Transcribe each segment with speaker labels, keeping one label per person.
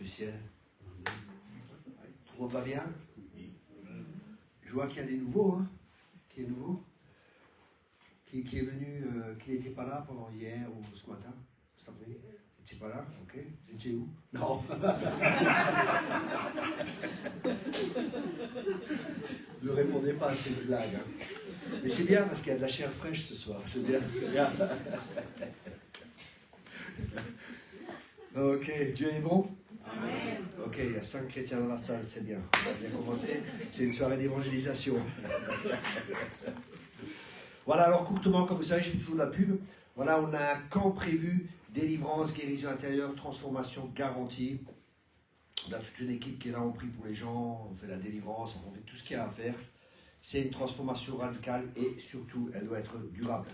Speaker 1: le ciel. Tout le monde va bien? Je vois qu'il y a des nouveaux, hein? Qui est nouveau? Qui est venu, qui n'était pas là pendant hier ou ce matin? Cet après-midi? Vous n'étiez pas là? Ok. Vous étiez où? Non. Ne répondez pas à ces blagues. Hein. Mais c'est bien parce qu'il y a de la chair fraîche ce soir. C'est bien, c'est bien. Ok, Dieu est bon? Amen. Ok, il y a 5 chrétiens dans la salle, c'est bien. On va bien commencer. C'est une soirée d'évangélisation. Voilà, alors courtement, comme vous savez, je fais toujours de la pub. Voilà, on a un camp prévu, délivrance, guérison intérieure, transformation garantie. On a toute une équipe qui est là, on prie pour les gens, on fait la délivrance, on fait tout ce qu'il y a à faire. C'est une transformation radicale et surtout, elle doit être durable.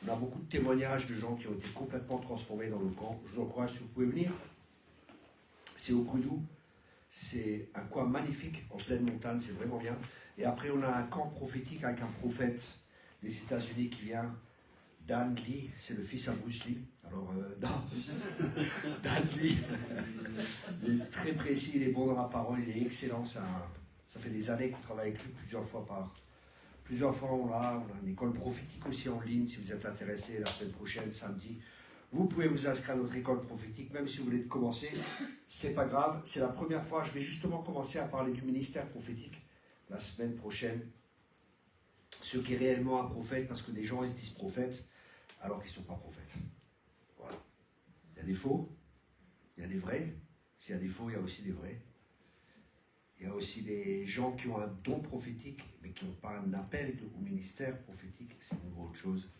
Speaker 1: On a beaucoup de témoignages de gens qui ont été complètement transformés dans le camp. Je vous encourage, si vous pouvez venir. C'est au Coudou. C'est un coin magnifique, en pleine montagne, c'est vraiment bien. Et après, on a un camp prophétique avec un prophète des États-Unis qui vient, Dan Lee, c'est le fils à Bruce Lee. Alors, Dan Lee, il est très précis, il est bon dans la parole, il est excellent. Ça fait des années qu'on travaille avec lui plusieurs fois on a une école prophétique aussi en ligne, si vous êtes intéressé, la semaine prochaine, samedi. Vous pouvez vous inscrire à notre école prophétique, même si vous voulez commencer, c'est pas grave. C'est la première fois, je vais justement commencer à parler du ministère prophétique la semaine prochaine. Ce qui est réellement un prophète, parce que des gens ils se disent prophètes, alors qu'ils ne sont pas prophètes. Voilà. Il y a des faux, il y a des vrais. S'il y a des faux, il y a aussi des vrais. Il y a aussi des gens qui ont un don prophétique, mais qui n'ont pas un appel au ministère prophétique. C'est une autre chose.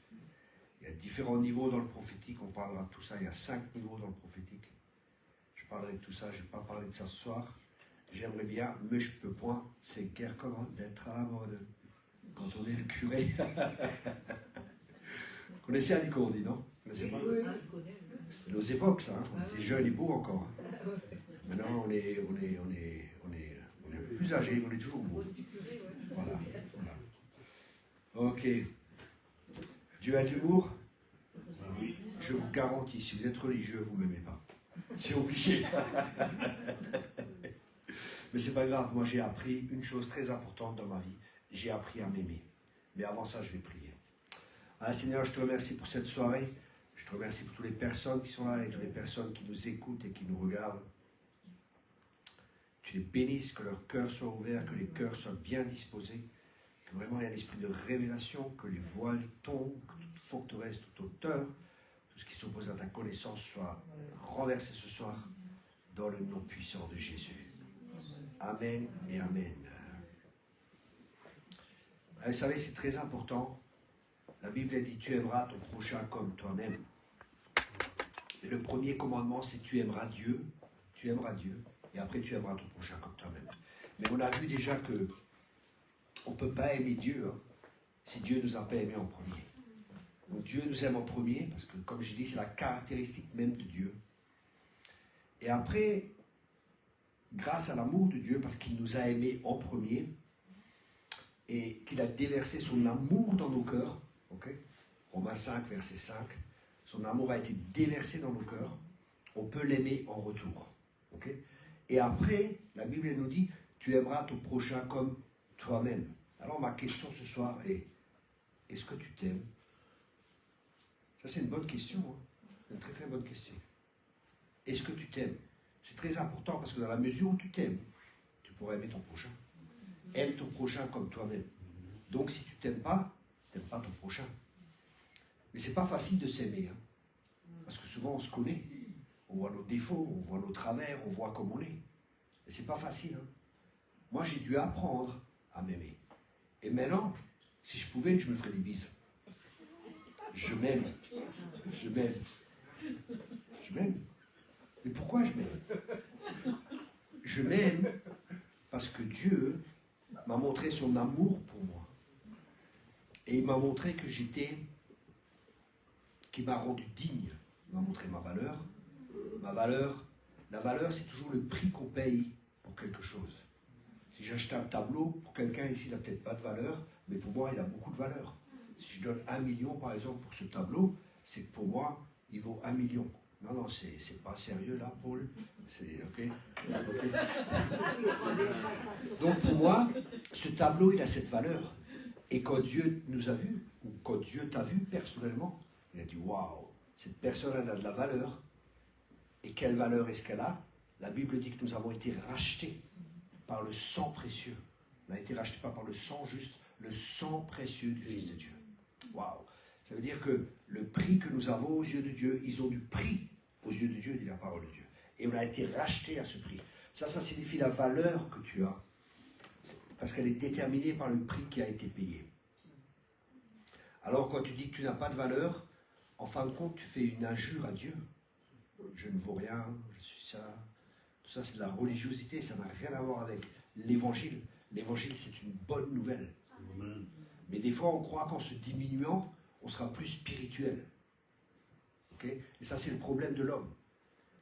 Speaker 1: Il y a différents niveaux dans le prophétique, on parlera de tout ça. Il y a 5 niveaux dans le prophétique. Je parlerai de tout ça, je ne vais pas parler de ça ce soir. J'aimerais bien, mais je ne peux point. C'est guère comment d'être à la mode quand on est le curé. Vous connaissez Annie Cordy, non? Vous connaissez pas?
Speaker 2: Oui.
Speaker 1: C'était nos époques, ça. Hein. On était jeunes et beaux encore. Maintenant, on est plus âgés, mais on est toujours beaux. Voilà. Ok. Dieu a de l'humour? Je vous garantis, si vous êtes religieux, vous ne m'aimez pas. C'est obligé. Mais c'est pas grave, moi j'ai appris une chose très importante dans ma vie. J'ai appris à m'aimer. Mais avant ça, je vais prier. Ah, Seigneur, je te remercie pour cette soirée. Je te remercie pour toutes les personnes qui sont là et toutes les personnes qui nous écoutent et qui nous regardent. Tu les bénisses, que leur cœur soit ouvert, que les cœurs soient bien disposés, que vraiment il y ait un esprit de révélation, que les voiles tombent, que toute forteresse, toute hauteur, tout ce qui s'oppose à ta connaissance soit renversé ce soir dans le nom puissant de Jésus. Amen et Amen. Vous savez, c'est très important. La Bible a dit, tu aimeras ton prochain comme toi-même. Et le premier commandement, c'est tu aimeras Dieu, et après tu aimeras ton prochain comme toi-même. Mais on a vu déjà que on ne peut pas aimer Dieu hein, si Dieu ne nous a pas aimés en premier. Donc Dieu nous aime en premier, parce que comme je dis, c'est la caractéristique même de Dieu. Et après, grâce à l'amour de Dieu, parce qu'il nous a aimés en premier, et qu'il a déversé son amour dans nos cœurs, okay? Romains 5, verset 5, son amour a été déversé dans nos cœurs, on peut l'aimer en retour. Okay? Et après, la Bible nous dit, tu aimeras ton prochain comme toi-même. Alors ma question ce soir est, est-ce que tu t'aimes? Ça c'est une bonne question, hein? Une très très bonne question. Est-ce que tu t'aimes? C'est très important parce que dans la mesure où tu t'aimes, tu pourras aimer ton prochain. Aime ton prochain comme toi-même. Donc si tu t'aimes pas ton prochain. Mais c'est pas facile de s'aimer, hein? Parce que souvent on se connaît. On voit nos défauts, on voit nos travers, on voit comme on est. Et c'est pas facile. Hein? Moi, j'ai dû apprendre à m'aimer. Et maintenant, si je pouvais, je me ferais des bises. Je m'aime. Je m'aime. Je m'aime. Mais pourquoi je m'aime? Je m'aime parce que Dieu m'a montré son amour pour moi. Et il m'a montré que j'étais, qu'il m'a rendu digne. Il m'a montré ma valeur. Ma valeur, la valeur, c'est toujours le prix qu'on paye pour quelque chose. Si j'achète un tableau, pour quelqu'un ici, il n'a peut-être pas de valeur, mais pour moi, il a beaucoup de valeur. Si je donne 1 million, par exemple, pour ce tableau, c'est que pour moi, il vaut 1 million. Non, c'est pas sérieux là, Paul. C'est ok. Ok. Donc pour moi, ce tableau, il a cette valeur. Et quand Dieu nous a vus, ou quand Dieu t'a vu personnellement, il a dit waouh, cette personne elle a de la valeur. Et quelle valeur est-ce qu'elle a? La Bible dit que nous avons été rachetés par le sang précieux. On a été rachetés pas par le sang juste, le sang précieux du Fils de Dieu. Waouh! Ça veut dire que le prix que nous avons aux yeux de Dieu, ils ont du prix aux yeux de Dieu, dit la parole de Dieu. Et on a été rachetés à ce prix. Ça signifie la valeur que tu as. Parce qu'elle est déterminée par le prix qui a été payé. Alors quand tu dis que tu n'as pas de valeur, en fin de compte, tu fais une injure à Dieu. Je ne vaux rien, je suis ça. Tout ça, c'est de la religiosité, ça n'a rien à voir avec l'évangile. L'évangile, c'est une bonne nouvelle. Amen. Mais des fois, on croit qu'en se diminuant, on sera plus spirituel. Okay? Et ça, c'est le problème de l'homme.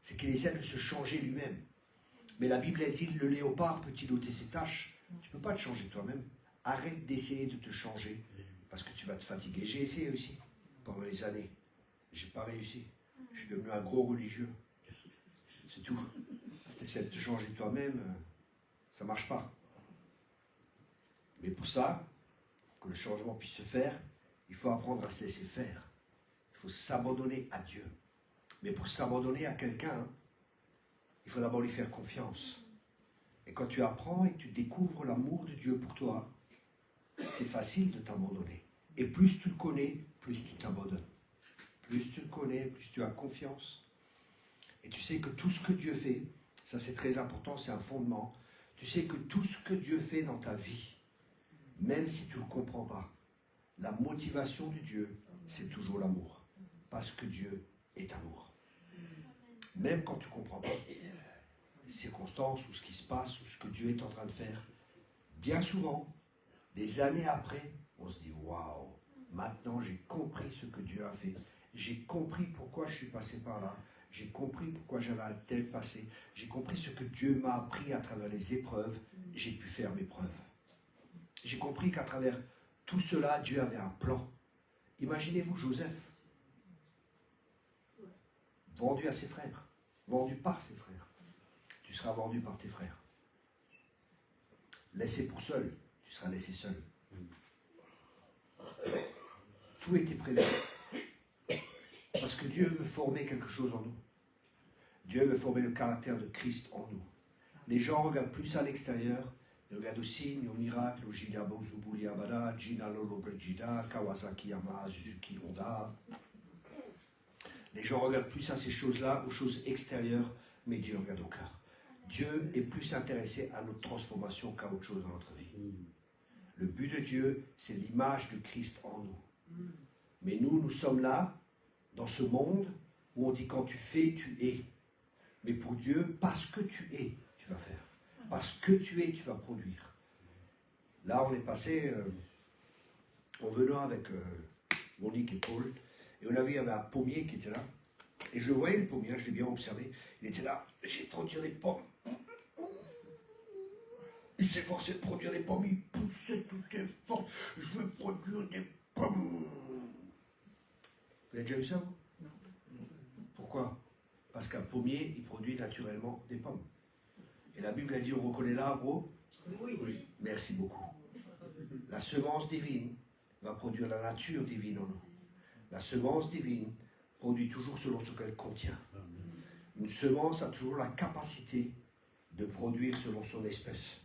Speaker 1: C'est qu'il essaie de se changer lui-même. Mais la Bible a dit, le léopard peut-il ôter ses taches? Tu ne peux pas te changer toi-même. Arrête d'essayer de te changer, parce que tu vas te fatiguer. J'ai essayé aussi, pendant les années. Je n'ai pas réussi. Je suis devenu un gros religieux. C'est tout. Si tu essaies de te changer toi-même, ça ne marche pas. Mais pour ça, que le changement puisse se faire, il faut apprendre à se laisser faire. Il faut s'abandonner à Dieu. Mais pour s'abandonner à quelqu'un, il faut d'abord lui faire confiance. Et quand tu apprends et que tu découvres l'amour de Dieu pour toi, c'est facile de t'abandonner. Et plus tu le connais, plus tu t'abandonnes. Plus tu le connais, plus tu as confiance. Et tu sais que tout ce que Dieu fait, ça c'est très important, c'est un fondement. Tu sais que tout ce que Dieu fait dans ta vie, même si tu ne le comprends pas, la motivation de Dieu, c'est toujours l'amour. Parce que Dieu est amour. Même quand tu ne comprends pas les circonstances ou ce qui se passe ou ce que Dieu est en train de faire, bien souvent, des années après, on se dit waouh, maintenant j'ai compris ce que Dieu a fait. J'ai compris pourquoi je suis passé par là. J'ai compris pourquoi j'avais un tel passé. J'ai compris ce que Dieu m'a appris à travers les épreuves. J'ai pu faire mes preuves. J'ai compris qu'à travers tout cela, Dieu avait un plan. Imaginez-vous Joseph, vendu à ses frères, vendu par ses frères. Tu seras vendu par tes frères. Laissé pour seul, tu seras laissé seul. Tout était prévu. Parce que Dieu veut former quelque chose en nous. Dieu veut former le caractère de Christ en nous. Les gens regardent plus à l'extérieur, ils regardent aux signes, aux miracles, aux Giliabo, Zubuli Abada, Gina Lolo Brigida, Kawasaki Yama, Suzuki Honda. Les gens regardent plus à ces choses-là, aux choses extérieures, mais Dieu regarde au cœur. Dieu est plus intéressé à notre transformation qu'à autre chose dans notre vie. Le but de Dieu, c'est l'image de Christ en nous. Mais nous sommes là, dans ce monde, où on dit quand tu fais, tu es. Mais pour Dieu, parce que tu es, tu vas faire. Parce que tu es, tu vas produire. Là, on est passé, en venant avec Monique et Paul, et on a vu, il y avait un pommier qui était là. Et je le voyais, le pommier, je l'ai bien observé. Il était là, j'ai produit des pommes. Il s'est forcé de produire des pommes, il poussait toutes les forces. Je veux produire des pommes. Vous avez déjà vu ça, vous? Non. Pourquoi? Parce qu'un pommier, il produit naturellement des pommes. Et la Bible a dit, on reconnaît l'arbre? Oui. Merci beaucoup. La semence divine va produire la nature divine en nous. La semence divine produit toujours selon ce qu'elle contient. Une semence a toujours la capacité de produire selon son espèce.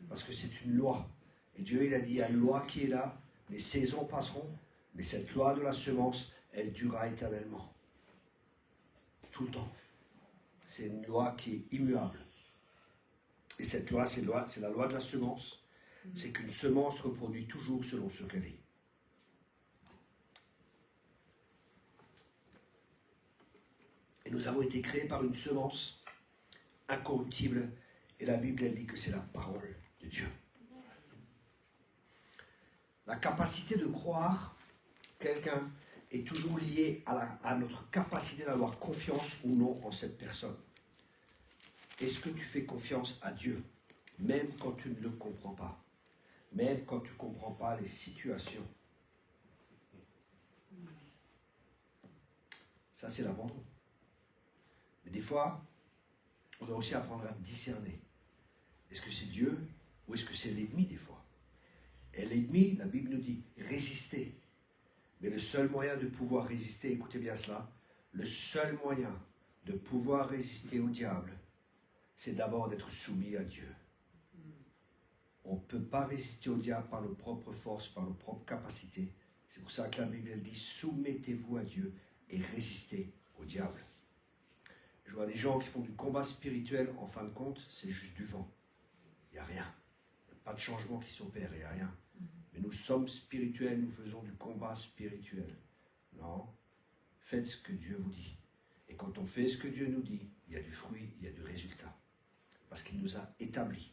Speaker 1: Parce que c'est une loi. Et Dieu, il a dit, il y a une loi qui est là, les saisons passeront, mais cette loi de la semence, elle durera éternellement. Tout le temps. C'est une loi qui est immuable. Et cette loi, c'est la loi de la semence. C'est qu'une semence reproduit toujours selon ce qu'elle est. Et nous avons été créés par une semence incorruptible. Et la Bible, elle dit que c'est la parole de Dieu. La capacité de croire quelqu'un est toujours liée à notre capacité d'avoir confiance ou non en cette personne. Est-ce que tu fais confiance à Dieu, même quand tu ne le comprends pas, même quand tu ne comprends pas les situations? Ça, c'est l'abandon. fois, on doit aussi apprendre à discerner. Est-ce que c'est Dieu ou est-ce que c'est l'ennemi des fois? Et l'ennemi, la Bible nous dit, résister. Mais le seul moyen de pouvoir résister, écoutez bien cela, le seul moyen de pouvoir résister au diable, c'est d'abord d'être soumis à Dieu. On ne peut pas résister au diable par nos propres forces, par nos propres capacités. C'est pour ça que la Bible elle dit, soumettez-vous à Dieu et résistez au diable. Je vois des gens qui font du combat spirituel, en fin de compte, c'est juste du vent. Il n'y a rien. Il n'y a pas de changement qui s'opère, il n'y a rien. Mais nous sommes spirituels, nous faisons du combat spirituel. Non, faites ce que Dieu vous dit. Et quand on fait ce que Dieu nous dit, il y a du fruit, il y a du résultat. Parce qu'il nous a établis,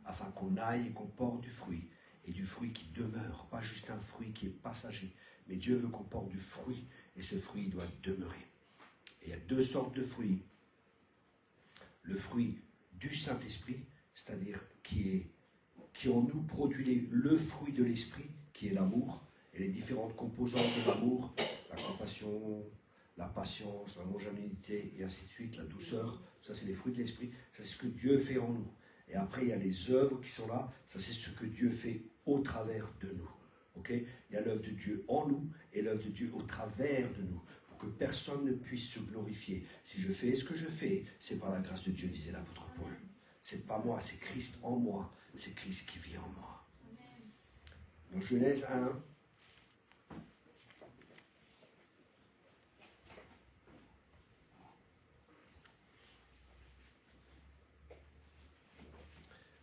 Speaker 1: afin qu'on aille et qu'on porte du fruit, et du fruit qui demeure, pas juste un fruit qui est passager. Mais Dieu veut qu'on porte du fruit, et ce fruit doit demeurer. Et il y a deux sortes de fruits. Le fruit du Saint-Esprit, c'est-à-dire qui en nous produit le fruit de l'Esprit, qui est l'amour, et les différentes composantes de l'amour, la compassion, la patience, la longanimité, et ainsi de suite, la douceur, ça c'est les fruits de l'Esprit, ça c'est ce que Dieu fait en nous. Et après il y a les œuvres qui sont là, ça c'est ce que Dieu fait au travers de nous. Okay? Il y a l'œuvre de Dieu en nous, et l'œuvre de Dieu au travers de nous, pour que personne ne puisse se glorifier. Si je fais ce que je fais, c'est par la grâce de Dieu, disait l'apôtre Paul. C'est pas moi, c'est Christ en moi, c'est Christ qui vit en moi. Dans Genèse 1,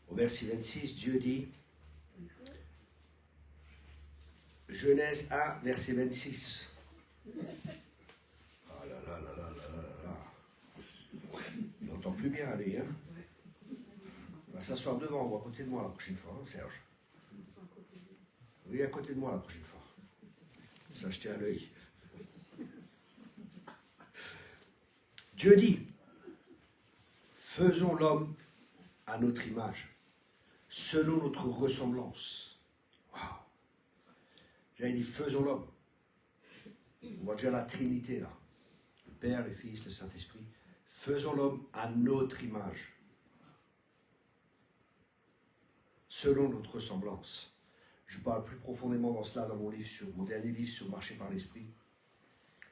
Speaker 1: au verset 26, Dieu dit, Genèse 1, verset 26. Ah là là là là là là là. Il n'entend plus bien, lui, hein? Il va s'asseoir devant ou à côté de moi la prochaine fois, hein, Serge? Oui, à côté de moi la prochaine fois. Ça, jeter à l'œil. Dieu dit, faisons l'homme à notre image, selon notre ressemblance. Waouh! J'avais dit, faisons l'homme. On voit déjà la Trinité là. Le Père, le Fils, le Saint-Esprit. Faisons l'homme à notre image, selon notre ressemblance. Je parle plus profondément dans cela dans mon dernier livre sur marcher par l'esprit.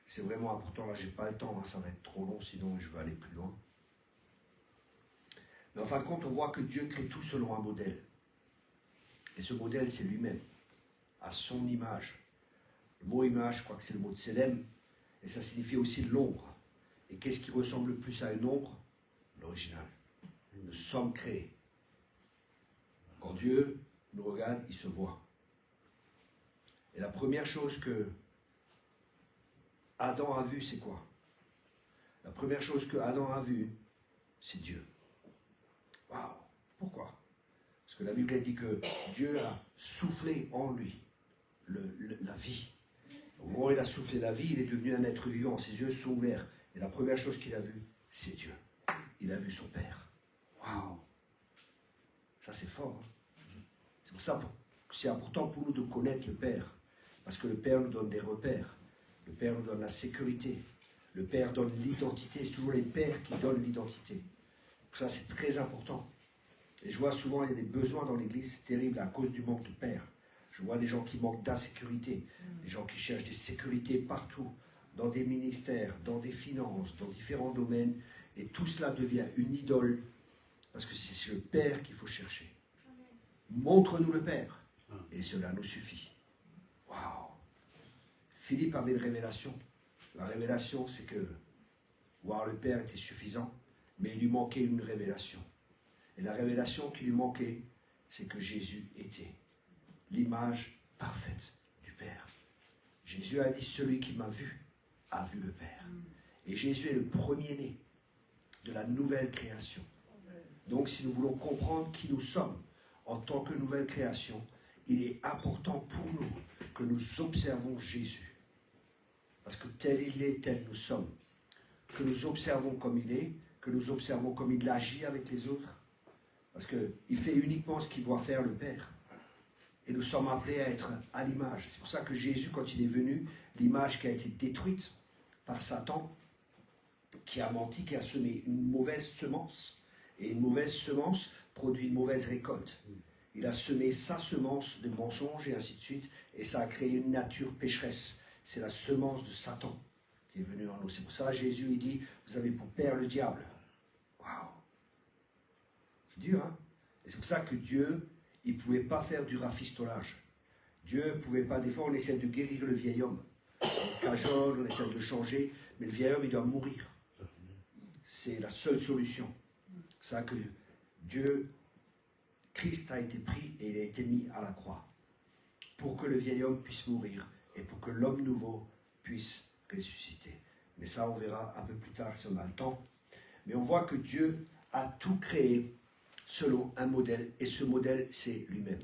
Speaker 1: C'est vraiment important, là j'ai pas le temps, hein, ça va être trop long, sinon je vais aller plus loin. Mais en fin de compte, on voit que Dieu crée tout selon un modèle. Et ce modèle, c'est lui-même, à son image. Le mot image, je crois que c'est le mot de Tselem, et ça signifie aussi l'ombre. Et qu'est-ce qui ressemble le plus à une ombre? L'original. Nous sommes créés. Quand Dieu nous regarde, il se voit. Et la première chose que Adam a vue, c'est quoi? La première chose que Adam a vue, c'est Dieu. Waouh! Pourquoi? Parce que la Bible dit que Dieu a soufflé en lui la vie. Au moment où il a soufflé la vie, il est devenu un être vivant. Ses yeux sont ouverts. Et la première chose qu'il a vue, c'est Dieu. Il a vu son Père. Waouh! Ça, c'est fort. Hein? C'est pour ça que c'est important pour nous de connaître le Père. Parce que le Père nous donne des repères. Le Père nous donne la sécurité. Le Père donne l'identité. C'est toujours les pères qui donnent l'identité. Ça, c'est très important. Et je vois souvent, il y a des besoins dans l'Église, c'est terrible à cause du manque de pères. Je vois des gens qui manquent d'insécurité, des gens qui cherchent des sécurités partout, dans des ministères, dans des finances, dans différents domaines. Et tout cela devient une idole, parce que c'est le Père qu'il faut chercher. Montre-nous le Père, et cela nous suffit. Waouh! Philippe avait une révélation. La révélation, c'est que voir le Père était suffisant, mais il lui manquait une révélation. Et la révélation qui lui manquait, c'est que Jésus était l'image parfaite du Père. Jésus a dit, celui qui m'a vu, a vu le Père. Et Jésus est le premier-né de la nouvelle création. Donc si nous voulons comprendre qui nous sommes en tant que nouvelle création, il est important pour nous que nous observons Jésus. Parce que tel il est, tel nous sommes. Que nous observons comme il est, que nous observons comme il agit avec les autres. Parce qu'il fait uniquement ce qu'il doit faire le Père. Et nous sommes appelés à être à l'image. C'est pour ça que Jésus, quand il est venu, l'image qui a été détruite par Satan, qui a menti, qui a semé une mauvaise semence. Et une mauvaise semence produit une mauvaise récolte. Il a semé sa semence de mensonges et ainsi de suite, et ça a créé une nature pécheresse. C'est la semence de Satan qui est venue en nous. C'est pour ça que Jésus il dit, vous avez pour père le diable. Waouh! C'est dur, hein? Et c'est pour ça que Dieu, il ne pouvait pas faire du rafistolage. Dieu ne pouvait pas, des fois on essaie de guérir le vieil homme. On cajole, on essaie de le changer, mais le vieil homme il doit mourir. C'est la seule solution. C'est ça que Dieu, Christ a été pris et il a été mis à la croix pour que le vieil homme puisse mourir et pour que l'homme nouveau puisse ressusciter. Mais ça, on verra un peu plus tard si on a le temps. Mais on voit que Dieu a tout créé selon un modèle et ce modèle, c'est lui-même.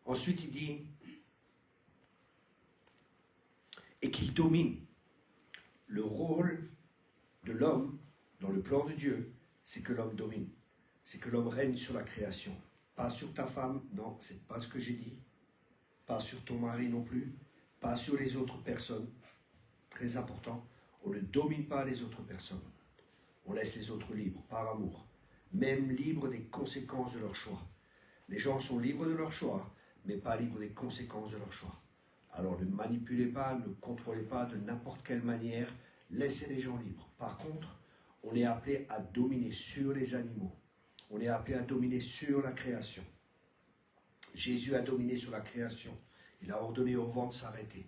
Speaker 1: Ensuite, il dit et qu'il domine. Le rôle de l'homme dans le plan de Dieu, c'est que l'homme domine. C'est que l'homme règne sur la création. Pas sur ta femme, non, c'est pas ce que j'ai dit. Pas sur ton mari non plus. Pas sur les autres personnes. Très important. On ne domine pas les autres personnes. On laisse les autres libres, par amour. Même libres des conséquences de leur choix. Les gens sont libres de leur choix, mais pas libres des conséquences de leur choix. Alors ne manipulez pas, ne contrôlez pas de n'importe quelle manière. Laissez les gens libres. Par contre, on est appelé à dominer sur les animaux. On est appelé à dominer sur la création. Jésus a dominé sur la création. Il a ordonné au vent de s'arrêter.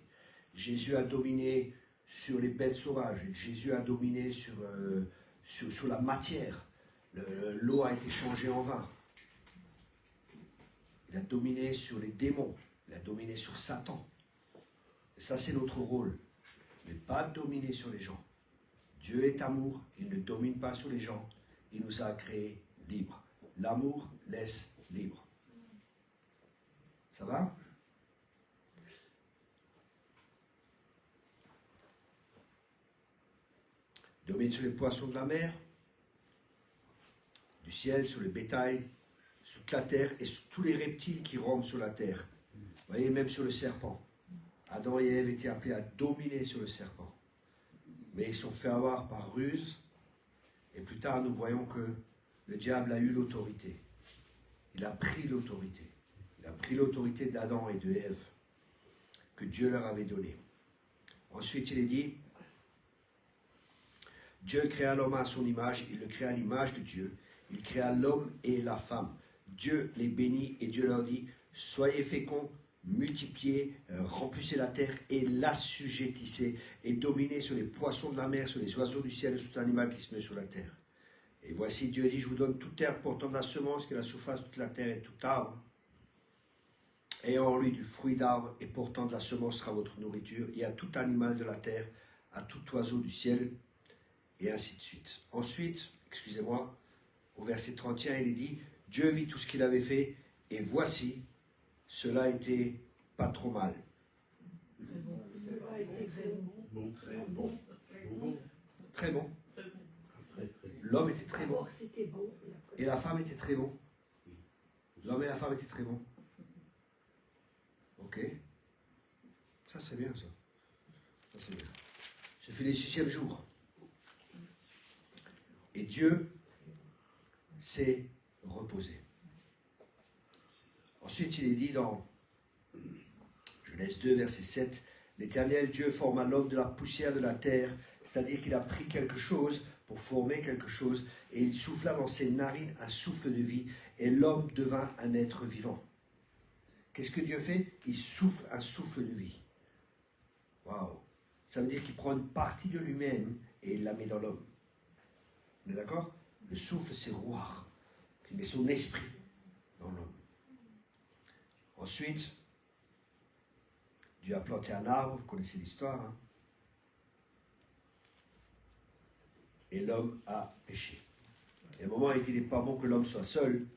Speaker 1: Jésus a dominé sur les bêtes sauvages. Jésus a dominé sur la matière. L'eau a été changée en vin. Il a dominé sur les démons. Il a dominé sur Satan. Et ça, c'est notre rôle. Ne pas dominer sur les gens. Dieu est amour. Il ne domine pas sur les gens. Il nous a créés libres. L'amour laisse libre. Ça va? Domine sur les poissons de la mer, du ciel, sur le bétail, sur toute la terre et sur tous les reptiles qui rampent sur la terre. Vous voyez, même sur le serpent. Adam et Ève étaient appelés à dominer sur le serpent. Mais ils sont fait avoir par ruse. Et plus tard, nous voyons que le diable a eu l'autorité. Il a pris l'autorité. Il a pris l'autorité d'Adam et de Ève que Dieu leur avait donnée. Ensuite, il est dit, Dieu créa l'homme à son image, il le créa à l'image de Dieu. Il créa l'homme et la femme. Dieu les bénit et Dieu leur dit, soyez féconds, multipliez, remplissez la terre et l'assujettissez et dominez sur les poissons de la mer, sur les oiseaux du ciel et sur tout animal qui se met sur la terre. Et voici, Dieu dit, je vous donne toute terre portant de la semence, que la surface de toute la terre et tout arbre. Et en lui du fruit d'arbre et portant de la semence sera votre nourriture, et à tout animal de la terre, à tout oiseau du ciel, et ainsi de suite. Ensuite, excusez-moi, au verset 31, il est dit, Dieu vit tout ce qu'il avait fait, et voici, cela était pas trop mal.
Speaker 2: Très bon. Cela était très bon.
Speaker 3: Très bon.
Speaker 1: Très bon.
Speaker 3: Très.
Speaker 1: L'homme était très bon.
Speaker 2: D'abord, c'était bon.
Speaker 1: Et la femme était très bon. L'homme et la femme étaient très bons. Ok. Ça, c'est bien, ça. Ça, c'est bien. Ce fut le 6e jour. Et Dieu s'est reposé. Ensuite, il est dit dans Genèse 2, verset 7, l'Éternel Dieu forma l'homme de la poussière de la terre, c'est-à-dire qu'il a pris quelque chose pour former quelque chose, et il souffla dans ses narines un souffle de vie, et l'homme devint un être vivant. Qu'est-ce que Dieu fait? Il souffle un souffle de vie. Waouh! Ça veut dire qu'il prend une partie de lui-même et il la met dans l'homme. On est d'accord? Le souffle, c'est Ruach, qui met son esprit dans l'homme. Ensuite, Dieu a planté un arbre, vous connaissez l'histoire, hein? Et l'homme a péché. Et à un moment, il dit, il n'est pas bon que l'homme soit seul,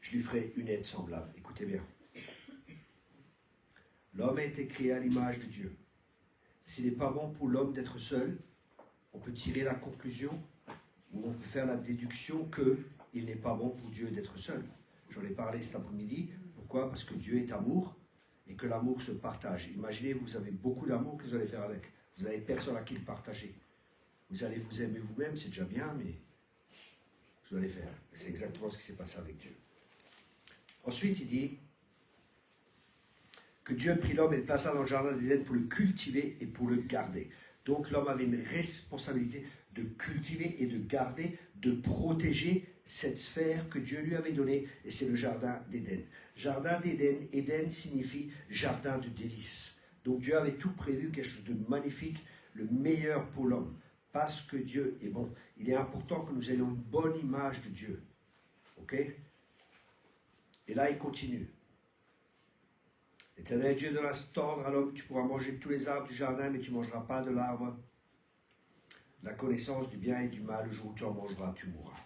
Speaker 1: je lui ferai une aide semblable. Écoutez bien. L'homme a été créé à l'image de Dieu. S'il n'est pas bon pour l'homme d'être seul, on peut tirer la conclusion, ou on peut faire la déduction qu'il n'est pas bon pour Dieu d'être seul. J'en ai parlé cet après-midi. Pourquoi? Parce que Dieu est amour et que l'amour se partage. Imaginez, vous avez beaucoup d'amour, qu'est-ce que vous allez faire avec? Vous n'avez personne à qui le partager. Vous allez vous aimer vous-même, c'est déjà bien, mais vous allez faire. C'est exactement ce qui s'est passé avec Dieu. Ensuite, il dit que Dieu prit l'homme et le plaça dans le jardin d'Éden pour le cultiver et pour le garder. Donc l'homme avait une responsabilité de cultiver et de garder, de protéger cette sphère que Dieu lui avait donnée, et c'est le jardin d'Éden. Jardin d'Éden, Éden signifie jardin de délices. Donc Dieu avait tout prévu, quelque chose de magnifique, le meilleur pour l'homme, parce que Dieu est bon. Il est important que nous ayons une bonne image de Dieu. Ok? Et là, il continue. L'Éternel Dieu donna ordre à l'homme, tu pourras manger de tous les arbres du jardin, mais tu ne mangeras pas de l'arbre la connaissance du bien et du mal. Le jour où tu en mangeras, tu mourras.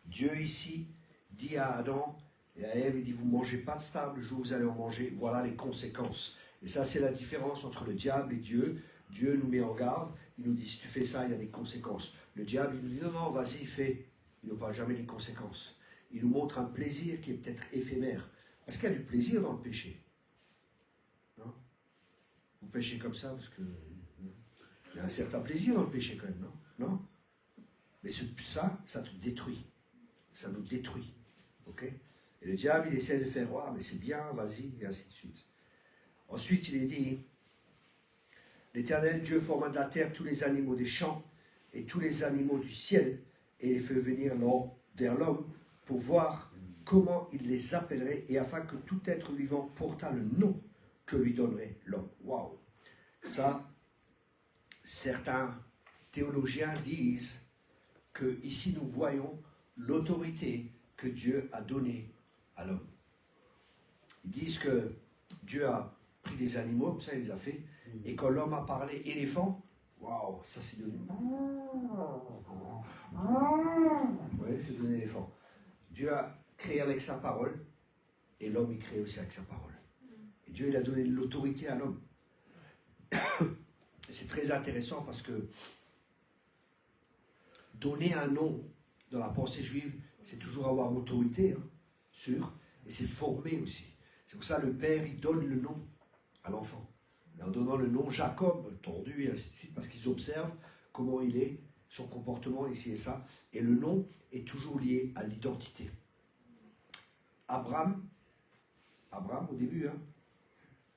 Speaker 1: Dieu ici dit à Adam et à Ève, il dit, vous ne mangez pas de cet arbre, le jour où vous allez en manger, voilà les conséquences. Et ça, c'est la différence entre le diable et Dieu. Dieu nous met en garde, il nous dit, si tu fais ça, il y a des conséquences. Le diable, il nous dit, non, non, vas-y, fais. Il ne parle jamais des conséquences. Il nous montre un plaisir qui est peut-être éphémère. Parce qu'il y a du plaisir dans le péché. Non? Vous péchez comme ça parce que... Il y a un certain plaisir dans le péché quand même, non? Non? Mais ça te détruit. Ça nous détruit. Ok? Et le diable, il essaie de faire, oh, mais c'est bien, vas-y, et ainsi de suite. Ensuite, il est dit, l'Éternel Dieu forma de la terre tous les animaux des champs et tous les animaux du ciel, et les fait venir vers l'homme pour voir comment il les appellerait, et afin que tout être vivant portât le nom que lui donnerait l'homme. Waouh! Ça, certains théologiens disent que ici nous voyons l'autorité que Dieu a donnée à l'homme. Ils disent que Dieu a pris des animaux, comme ça il les a fait, et quand l'homme a parlé éléphant, waouh, ça c'est devenu... Oui, c'est devenu éléphant. Dieu a créé avec sa parole, et l'homme il crée aussi avec sa parole. Et Dieu il a donné de l'autorité à l'homme. C'est très intéressant parce que donner un nom dans la pensée juive, c'est toujours avoir autorité, sûr, et c'est former aussi. C'est pour ça que le père, il donne le nom à l'enfant. En donnant le nom Jacob, tordu et ainsi de suite, parce qu'ils observent comment il est, son comportement ici et ça. Et le nom est toujours lié à l'identité. Abraham au début,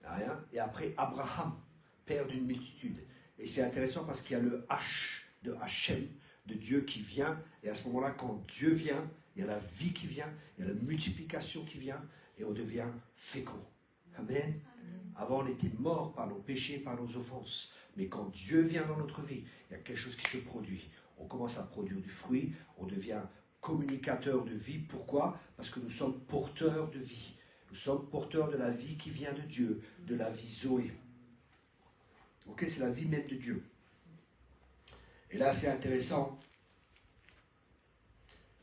Speaker 1: rien, et après Abraham, père d'une multitude. Et c'est intéressant parce qu'il y a le H de Hachem, de Dieu qui vient, et à ce moment-là, quand Dieu vient, il y a la vie qui vient, il y a la multiplication qui vient, et on devient fécond. Amen. Avant, on était mort par nos péchés, par nos offenses. Mais quand Dieu vient dans notre vie, il y a quelque chose qui se produit. On commence à produire du fruit, on devient communicateur de vie. Pourquoi? Parce que nous sommes porteurs de vie. Nous sommes porteurs de la vie qui vient de Dieu, de la vie Zoé. Ok, c'est la vie même de Dieu. Et là, c'est intéressant,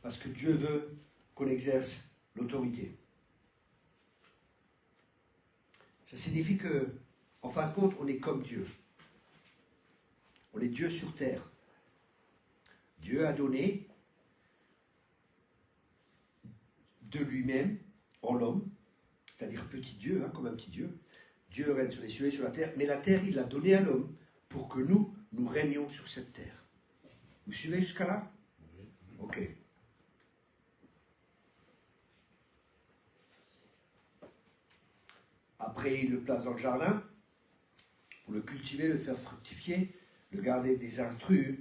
Speaker 1: parce que Dieu veut qu'on exerce l'autorité. Ça signifie que, en fin de compte, on est comme Dieu. On est Dieu sur terre. Dieu a donné de lui-même en l'homme, c'est-à-dire petit Dieu, comme un petit Dieu. Dieu règne sur les cieux et sur la terre, mais la terre, il l'a donnée à l'homme pour que nous régnions sur cette terre. Vous suivez jusqu'à là? Ok. Après, il le place dans le jardin pour le cultiver, le faire fructifier, le garder des intrus,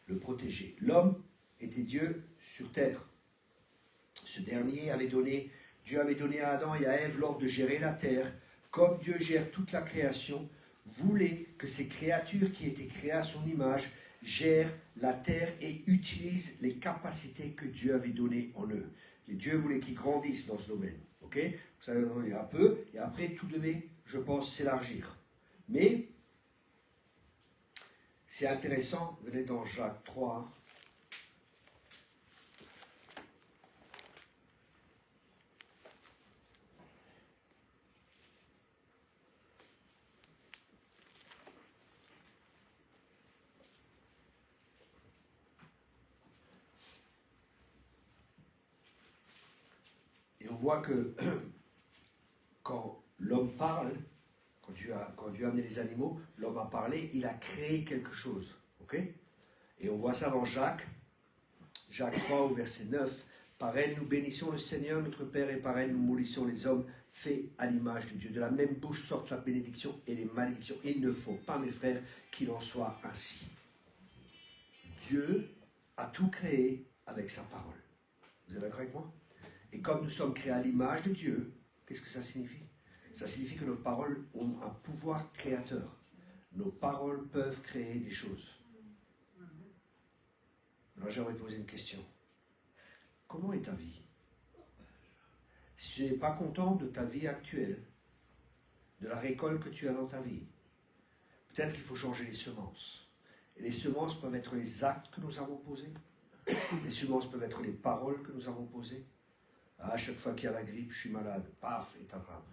Speaker 1: le protéger. L'homme était Dieu sur terre. Ce dernier Dieu avait donné à Adam et à Ève l'ordre de gérer la terre. Comme Dieu gère toute la création, voulait que ces créatures qui étaient créées à son image gèrent la terre et utilisent les capacités que Dieu avait données en eux. Et Dieu voulait qu'ils grandissent dans ce domaine. Ok? Ça va donner un peu, et après tout devait, je pense, s'élargir. Mais c'est intéressant, venez dans Jacques 3. Et on voit que quand l'homme parle, quand Dieu a amené les animaux, l'homme a parlé, il a créé quelque chose. Ok? Et on voit ça dans Jacques 3 au verset 9. Par elle, nous bénissons le Seigneur, notre Père, et par elle, nous maudissons les hommes faits à l'image de Dieu. De la même bouche sortent la bénédiction et les malédictions. Il ne faut pas, mes frères, qu'il en soit ainsi. Dieu a tout créé avec sa parole. Vous êtes d'accord avec moi? Et comme nous sommes créés à l'image de Dieu, qu'est-ce que ça signifie? Ça signifie que nos paroles ont un pouvoir créateur. Nos paroles peuvent créer des choses. Alors j'aimerais te poser une question. Comment est ta vie? Si tu n'es pas content de ta vie actuelle, de la récolte que tu as dans ta vie, peut-être qu'il faut changer les semences. Et les semences peuvent être les actes que nous avons posés. Les semences peuvent être les paroles que nous avons posées. Ah, à chaque fois qu'il y a la grippe, je suis malade. Paf, et t'attrape.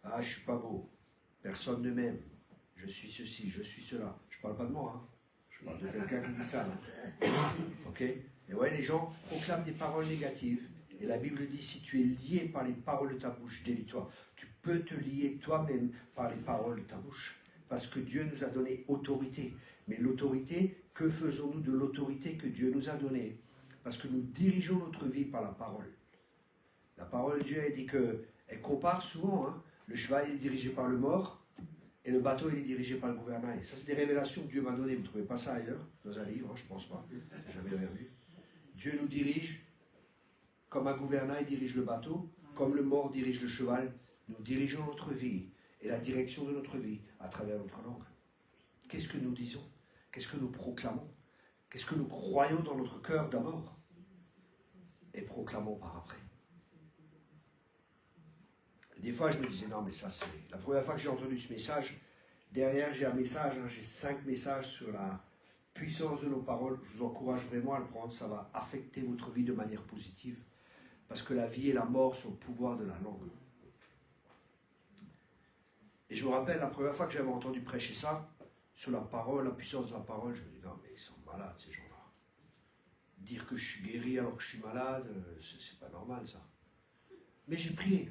Speaker 1: Ah, je suis pas beau. Personne ne m'aime. Je suis ceci, je suis cela. Je parle pas de moi, hein. Je parle de quelqu'un qui dit ça. Hein. Ok? Et ouais, les gens proclament des paroles négatives. Et la Bible dit, si tu es lié par les paroles de ta bouche, délie-toi. Tu peux te lier toi-même par les paroles de ta bouche. Parce que Dieu nous a donné autorité. Mais l'autorité, que faisons-nous de l'autorité que Dieu nous a donnée? Parce que nous dirigeons notre vie par la parole. La parole de Dieu, elle dit que, elle compare souvent, hein, le cheval est dirigé par le mort, et le bateau il est dirigé par le gouvernail. Ça, c'est des révélations que Dieu m'a données. Vous ne trouvez pas ça ailleurs, dans un livre, hein, je ne pense pas. Je n'ai jamais rien vu. Dieu nous dirige comme un gouvernail dirige le bateau, comme le mort dirige le cheval. Nous dirigeons notre vie et la direction de notre vie à travers notre langue. Qu'est-ce que nous disons? Qu'est-ce que nous proclamons? Qu'est-ce que nous croyons dans notre cœur d'abord? Et proclamons par après. Des fois, je me disais, non, mais ça, c'est... La première fois que j'ai entendu ce message, derrière, j'ai un message, hein, j'ai 5 messages sur la puissance de nos paroles. Je vous encourage vraiment à le prendre, ça va affecter votre vie de manière positive. Parce que la vie et la mort sont le pouvoir de la langue. Et je me rappelle, la première fois que j'avais entendu prêcher ça, sur la parole, la puissance de la parole, je me dis, non, mais ils sont malades, ces gens-là. Dire que je suis guéri alors que je suis malade, c'est pas normal, ça. Mais j'ai prié.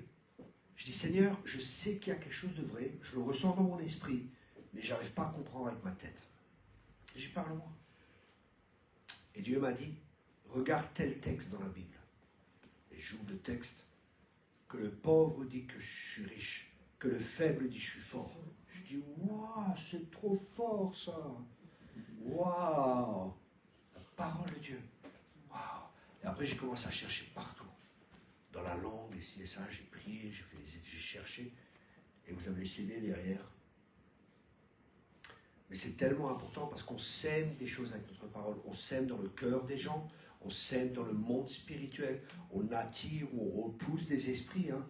Speaker 1: Je dis, Seigneur, je sais qu'il y a quelque chose de vrai, je le ressens dans mon esprit, mais je n'arrive pas à comprendre avec ma tête. Et je parle-moi. Et Dieu m'a dit, regarde tel texte dans la Bible. Et j'ouvre le texte, que le pauvre dit que je suis riche, que le faible dit que je suis fort. Je dis, waouh, c'est trop fort ça. Waouh, la parole de Dieu. Waouh. Et après, j'ai commencé à chercher partout. Dans la langue, ici et ça, j'ai prié, j'ai cherché, et vous avez les CD derrière. Mais c'est tellement important parce qu'on sème des choses avec notre parole, on sème dans le cœur des gens, on sème dans le monde spirituel, on attire ou on repousse des esprits, hein,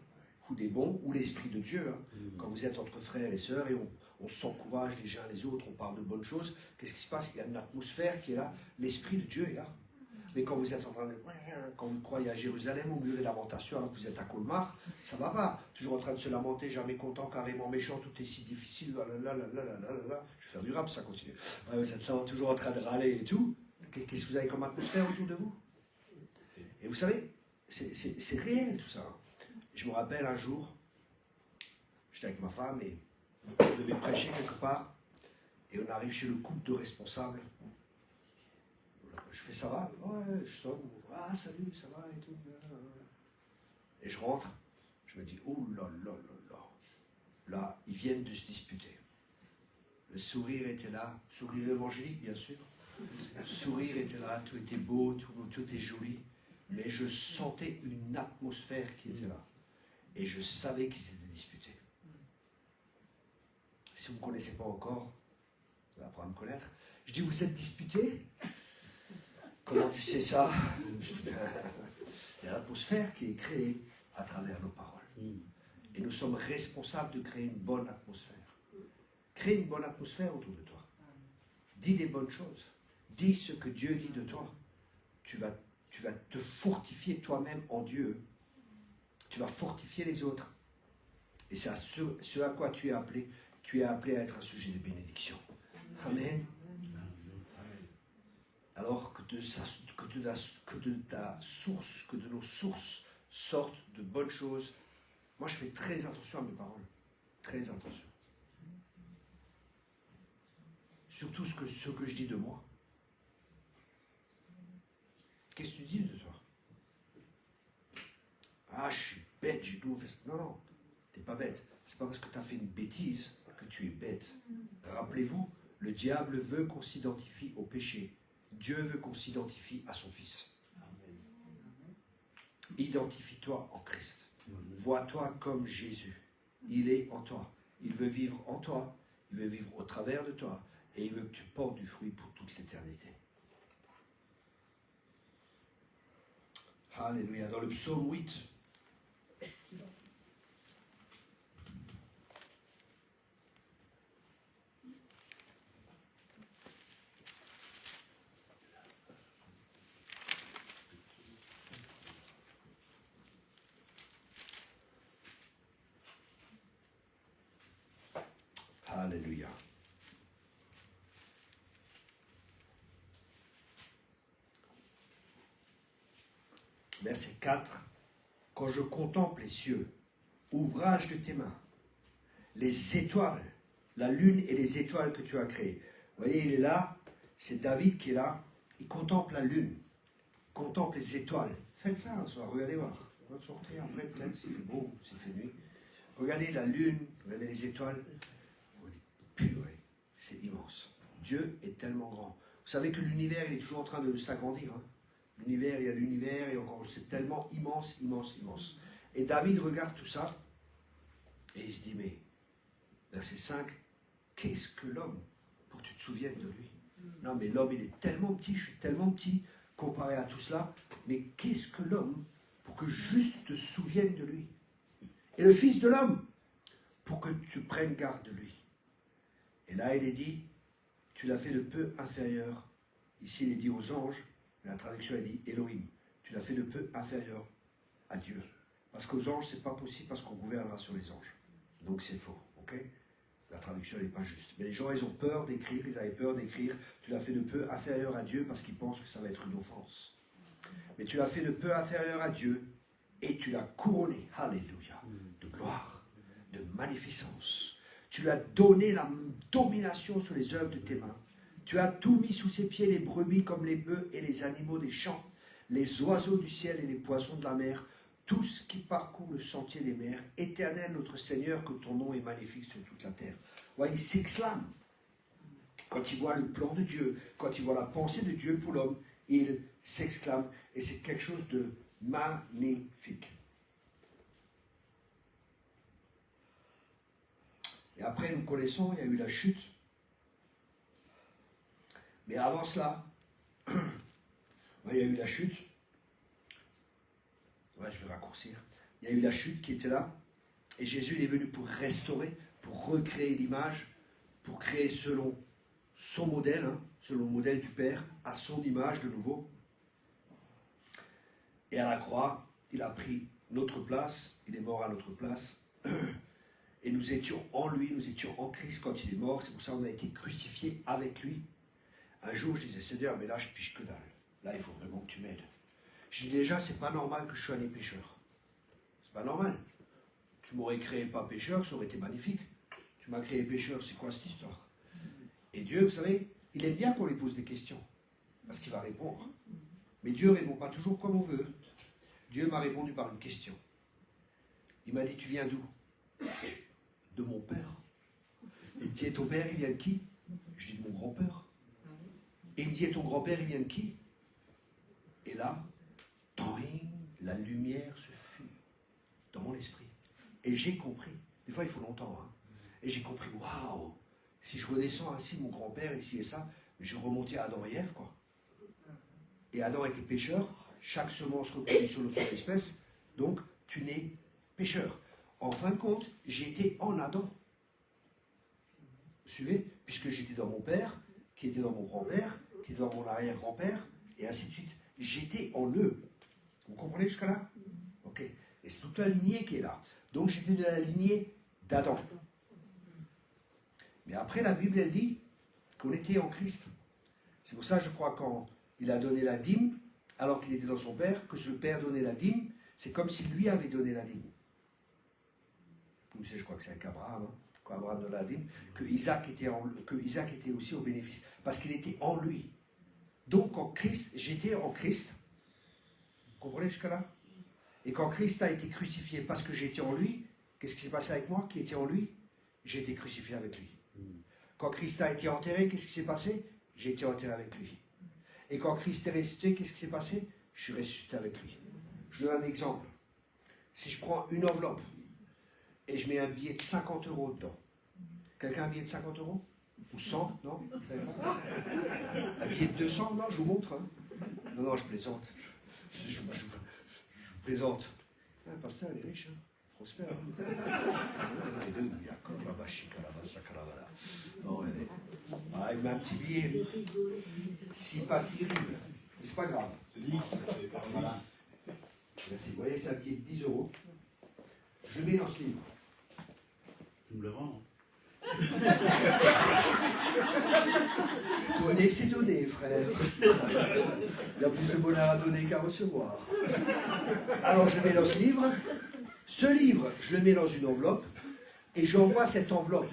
Speaker 1: ou des bons, ou l'esprit de Dieu. Hein. Quand vous êtes entre frères et sœurs et on s'encourage les uns les autres, on parle de bonnes choses, qu'est-ce qui se passe? Il y a une atmosphère qui est là, l'esprit de Dieu est là. Mais quand vous êtes en train de... Quand vous croyez à Jérusalem, au mur des lamentations, alors que vous êtes à Colmar, ça ne va pas. Toujours en train de se lamenter, jamais content, carrément méchant, tout est si difficile, là. Je vais faire du rap, ça continue. Vous êtes là, toujours en train de râler et tout. Qu'est-ce que vous avez comme atmosphère autour de vous? Et vous savez, c'est réel tout ça. Je me rappelle un jour, j'étais avec ma femme et on devait prêcher quelque part. Et on arrive chez le couple de responsables. Je fais, ça va? Ouais, je sonne. Ah, salut, ça va et tout. Et je rentre. Je me dis, oh là là là là. Là, ils viennent de se disputer. Le sourire était là. Sourire évangélique, bien sûr. Le sourire était là. Tout était beau, tout était joli. Mais je sentais une atmosphère qui était là. Et je savais qu'ils s'étaient disputés. Si vous ne me connaissez pas encore, vous allez apprendre à me connaître. Je dis, vous êtes disputés? Comment tu sais ça? Il y a l'atmosphère qui est créée à travers nos paroles. Et nous sommes responsables de créer une bonne atmosphère. Crée une bonne atmosphère autour de toi. Dis des bonnes choses. Dis ce que Dieu dit de toi. Tu vas te fortifier toi-même en Dieu. Tu vas fortifier les autres. Et c'est ce à quoi tu es appelé. Tu es appelé à être un sujet de bénédiction. Amen. Alors que de nos sources sortent de bonnes choses. Moi, je fais très attention à mes paroles. Très attention. Surtout ce que je dis de moi. Qu'est-ce que tu dis de toi? Ah, je suis bête, j'ai tout fait. Non, non, tu n'es pas bête. C'est pas parce que tu as fait une bêtise que tu es bête. Rappelez-vous, le diable veut qu'on s'identifie au péché. Dieu veut qu'on s'identifie à son Fils. Identifie-toi en Christ. Vois-toi comme Jésus. Il est en toi. Il veut vivre en toi. Il veut vivre au travers de toi. Et il veut que tu portes du fruit pour toute l'éternité. Alléluia. Dans le psaume 8, alléluia. Verset 4. Quand je contemple les cieux, ouvrage de tes mains, les étoiles, la lune et les étoiles que tu as créées. Vous voyez, il est là, c'est David qui est là, il contemple la lune, il contemple les étoiles. Faites ça un soir, regardez voir. On va sortir après, peut-être, s'il fait beau, s'il fait nuit. Regardez la lune, regardez les étoiles. Vous dites, purée, c'est immense. Dieu est tellement grand. Vous savez que l'univers, il est toujours en train de s'agrandir. Hein. L'univers, il y a l'univers, et encore, c'est tellement immense, immense, immense. Et David regarde tout ça, et il se dit, mais, verset 5, qu'est-ce que l'homme pour que tu te souviennes de lui? Non, mais l'homme, il est tellement petit, je suis tellement petit, comparé à tout cela, mais qu'est-ce que l'homme pour que juste te souviennes de lui? Et le Fils de l'homme, pour que tu prennes garde de lui. Et là, il est dit, tu l'as fait de peu inférieur. Ici, il est dit aux anges, mais la traduction, elle dit Elohim. Tu l'as fait de peu inférieur à Dieu. Parce qu'aux anges, c'est pas possible, parce qu'on gouvernera sur les anges. Donc c'est faux, ok? La traduction n'est pas juste. Mais les gens, ils ont peur d'écrire, ils avaient peur d'écrire, tu l'as fait de peu inférieur à Dieu, parce qu'ils pensent que ça va être une offense. Mais tu l'as fait de peu inférieur à Dieu, et tu l'as couronné, alléluia, de gloire, de magnificence. Tu lui as donné la domination sur les œuvres de tes mains. Tu as tout mis sous ses pieds, les brebis comme les bœufs et les animaux des champs, les oiseaux du ciel et les poissons de la mer, tout ce qui parcourt le sentier des mers. Éternel notre Seigneur, que ton nom est magnifique sur toute la terre. Voyez, il s'exclame. Quand il voit le plan de Dieu, quand il voit la pensée de Dieu pour l'homme, il s'exclame. Et c'est quelque chose de magnifique. Et après, nous connaissons, il y a eu la chute. Mais avant cela, il y a eu la chute. Ouais, je vais raccourcir. Il y a eu la chute qui était là. Et Jésus, il est venu pour restaurer, pour recréer l'image, pour créer selon son modèle, hein, selon le modèle du Père, à son image de nouveau. Et à la croix, il a pris notre place, il est mort à notre place. Et nous étions en lui, nous étions en Christ quand il est mort. C'est pour ça qu'on a été crucifiés avec lui. Un jour, je disais, Seigneur, mais là, je piche que dalle. Là, il faut vraiment que tu m'aides. Je dis déjà, c'est pas normal que je sois né pécheur. C'est pas normal. Tu m'aurais créé pas pécheur, ça aurait été magnifique. Tu m'as créé pécheur, c'est quoi cette histoire? Et Dieu, vous savez, il aime bien qu'on lui pose des questions. Parce qu'il va répondre. Mais Dieu ne répond pas toujours comme on veut. Dieu m'a répondu par une question. Il m'a dit, tu viens d'où? De mon père. Il me dit, et ton père, il vient de qui? Je dis, de mon grand-père. Et il me dit, et ton grand-père, il vient de qui? Et là, la lumière se fut dans mon esprit. Et j'ai compris. Des fois, il faut longtemps. Hein. Et j'ai compris, waouh, si je redescends ainsi, mon grand-père, ici et ça, je remontais à Adam et Ève, quoi. Et Adam était pécheur. Chaque semence reproduit sur notre espèce. Donc, tu n'es pécheur. En fin de compte, j'étais en Adam. Vous suivez? Puisque j'étais dans mon père, qui était dans mon grand-père, qui était dans mon arrière-grand-père, et ainsi de suite. J'étais en eux. Vous comprenez jusqu'à là? Ok. Et c'est toute la lignée qui est là. Donc j'étais de la lignée d'Adam. Mais après, la Bible, elle dit qu'on était en Christ. C'est pour ça, je crois, quand il a donné la dîme, alors qu'il était dans son père, que ce père donnait la dîme, c'est comme si lui avait donné la dîme. Vous savez, je crois que c'est avec Abraham, hein, quand Abraham donne la dîme, que Isaac était aussi au bénéfice, parce qu'il était en lui. Donc en Christ, j'étais en Christ, comprenez jusque-là? Et quand Christ a été crucifié parce que j'étais en lui, qu'est-ce qui s'est passé avec moi qui était en lui? J'ai été crucifié avec lui. Quand Christ a été enterré, qu'est-ce qui s'est passé? J'ai été enterré avec lui. Et quand Christ est ressuscité, qu'est-ce qui s'est passé? Je suis ressuscité avec lui. Je donne un exemple. Si je prends une enveloppe et je mets un billet de 50 € dedans, quelqu'un a un billet de 50 €? Ou 100? Non? Vous savez pas? Un billet de 200? Non, je vous montre. Hein. Non, je plaisante. Je vous plaisante. Ah, pasteur, il est riche, hein. Prospère. Ah, il met un petit billet. Si pas terrible. C'est pas grave. Voilà. Merci. Vous voyez, c'est un billet de 10 €. Je le mets dans ce livre.
Speaker 3: Tu me le vends?
Speaker 1: Donnez, c'est donner, frère. Il y a plus de bonheur à donner qu'à recevoir. Alors je mets dans ce livre. Ce livre, je le mets dans une enveloppe et j'envoie cette enveloppe.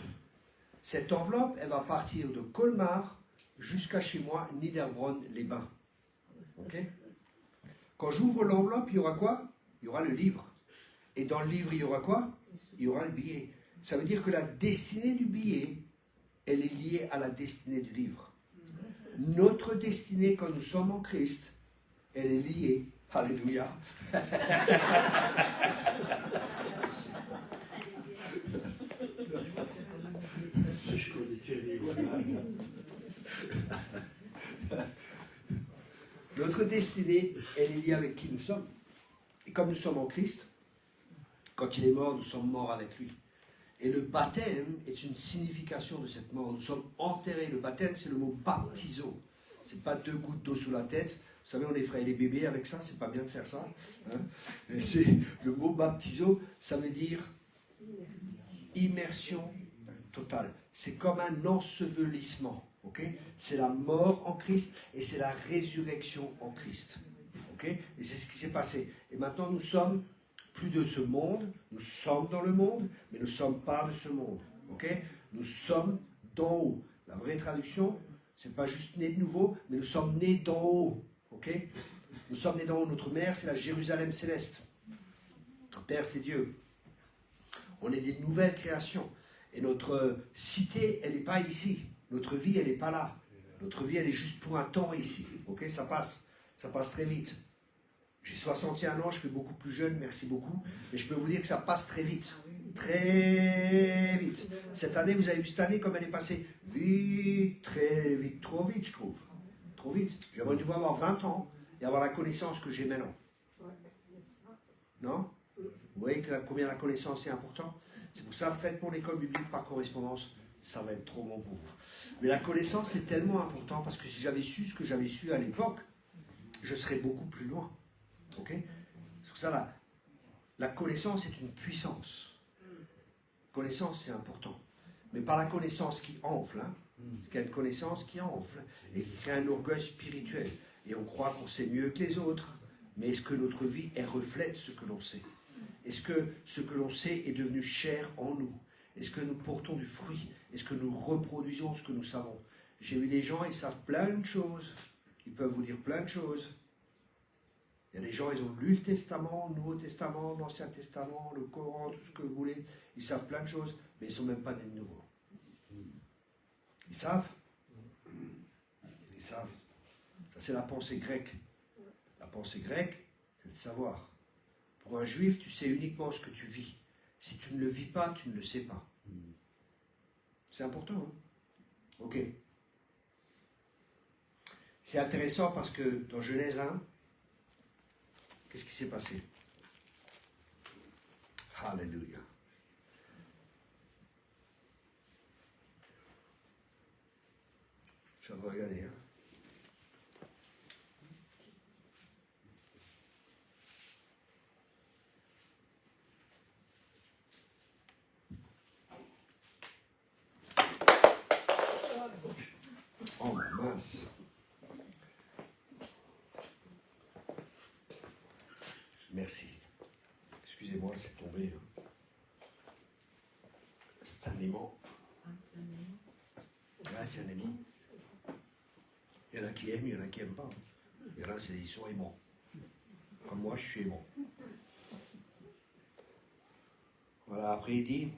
Speaker 1: Cette enveloppe, elle va partir de Colmar jusqu'à chez moi, Niederbronn-les-Bains. Ok? Quand j'ouvre l'enveloppe, il y aura quoi? Il y aura le livre. Et dans le livre, il y aura quoi? Il y aura le billet. Ça veut dire que la destinée du billet, elle est liée à la destinée du livre. Notre destinée, quand nous sommes en Christ, elle est liée. Alléluia. Notre destinée, elle est liée avec qui nous sommes. Et comme nous sommes en Christ, quand il est mort, nous sommes morts avec lui. Et le baptême est une signification de cette mort. Nous sommes enterrés. Le baptême, c'est le mot baptizo. Ce n'est pas 2 gouttes d'eau sous la tête. Vous savez, on effraie les bébés avec ça. C'est pas bien de faire ça. Hein. C'est, le mot baptizo, ça veut dire immersion totale. C'est comme un ensevelissement. Okay? C'est la mort en Christ et c'est la résurrection en Christ. Okay? Et c'est ce qui s'est passé. Et maintenant, nous sommes plus de ce monde, nous sommes dans le monde, mais nous ne sommes pas de ce monde. Okay? Nous sommes d'en haut. La vraie traduction, c'est pas juste né de nouveau, mais nous sommes nés d'en haut. Okay? Nous sommes nés d'en haut. Notre mère, c'est la Jérusalem céleste. Notre Père, c'est Dieu. On est des nouvelles créations. Et notre cité, elle n'est pas ici. Notre vie, elle n'est pas là. Notre vie, elle est juste pour un temps ici. Okay? Ça passe très vite. J'ai 61 ans, je fais beaucoup plus jeune, merci beaucoup. Mais je peux vous dire que ça passe très vite. Très vite. Cette année, vous avez vu cette année comme elle est passée? Vite, très vite, trop vite, je trouve. Trop vite. J'aimerais dû avoir 20 ans et avoir la connaissance que j'ai maintenant. Non? Vous voyez combien la connaissance est important? C'est pour ça, faites pour l'école biblique par correspondance. Ça va être trop bon pour vous. Mais la connaissance est tellement importante parce que si j'avais su ce que j'avais su à l'époque, je serais beaucoup plus loin. Ok? C'est pour ça la connaissance est une puissance. Connaissance, c'est important. Mais pas la connaissance qui enfle. Hein? Parce qu'il y a une connaissance qui enfle et qui crée un orgueil spirituel. Et on croit qu'on sait mieux que les autres. Mais est-ce que notre vie, elle reflète ce que l'on sait? Est-ce que ce que l'on sait est devenu chair en nous? Est-ce que nous portons du fruit? Est-ce que nous reproduisons ce que nous savons? J'ai vu des gens, ils savent plein de choses. Ils peuvent vous dire plein de choses. Il y a des gens, ils ont lu le Testament, le Nouveau Testament, l'Ancien Testament, le Coran, tout ce que vous voulez. Ils savent plein de choses, mais ils ne sont même pas nés de nouveau. Ils savent. Ils savent. Ça, c'est la pensée grecque. La pensée grecque, c'est le savoir. Pour un juif, tu sais uniquement ce que tu vis. Si tu ne le vis pas, tu ne le sais pas. C'est important, hein? Ok. C'est intéressant parce que dans Genèse 1, qu'est-ce qui s'est passé? Alléluia. Je vais regarder. Hein. Oh mince. Merci. Excusez-moi, c'est tombé. C'est un aimant. Ouais, c'est un aimant. Il y en a qui aiment, il y en a qui n'aiment pas. Il y en a, ils sont aimants. Comme moi, je suis aimant. Voilà, après il dit,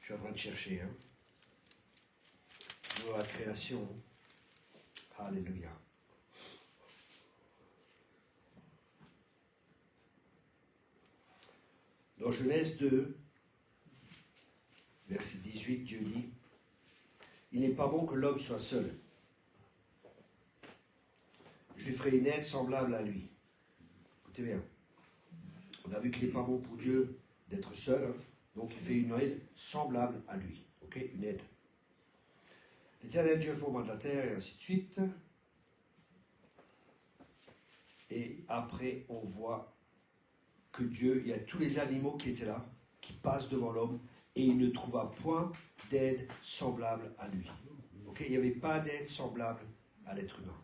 Speaker 1: je suis en train de chercher, hein. Dans la création. Alléluia. Dans Genèse 2, verset 18, Dieu dit, il n'est pas bon que l'homme soit seul. Je lui ferai une aide semblable à lui. Écoutez bien. On a vu qu'il n'est pas bon pour Dieu d'être seul, hein. Donc il fait une aide semblable à lui. Ok, une aide. L'Éternel Dieu forma de la terre et ainsi de suite. Et après, on voit que Dieu, il y a tous les animaux qui étaient là, qui passent devant l'homme, et il ne trouva point d'aide semblable à lui. Ok, il n'y avait pas d'aide semblable à l'être humain.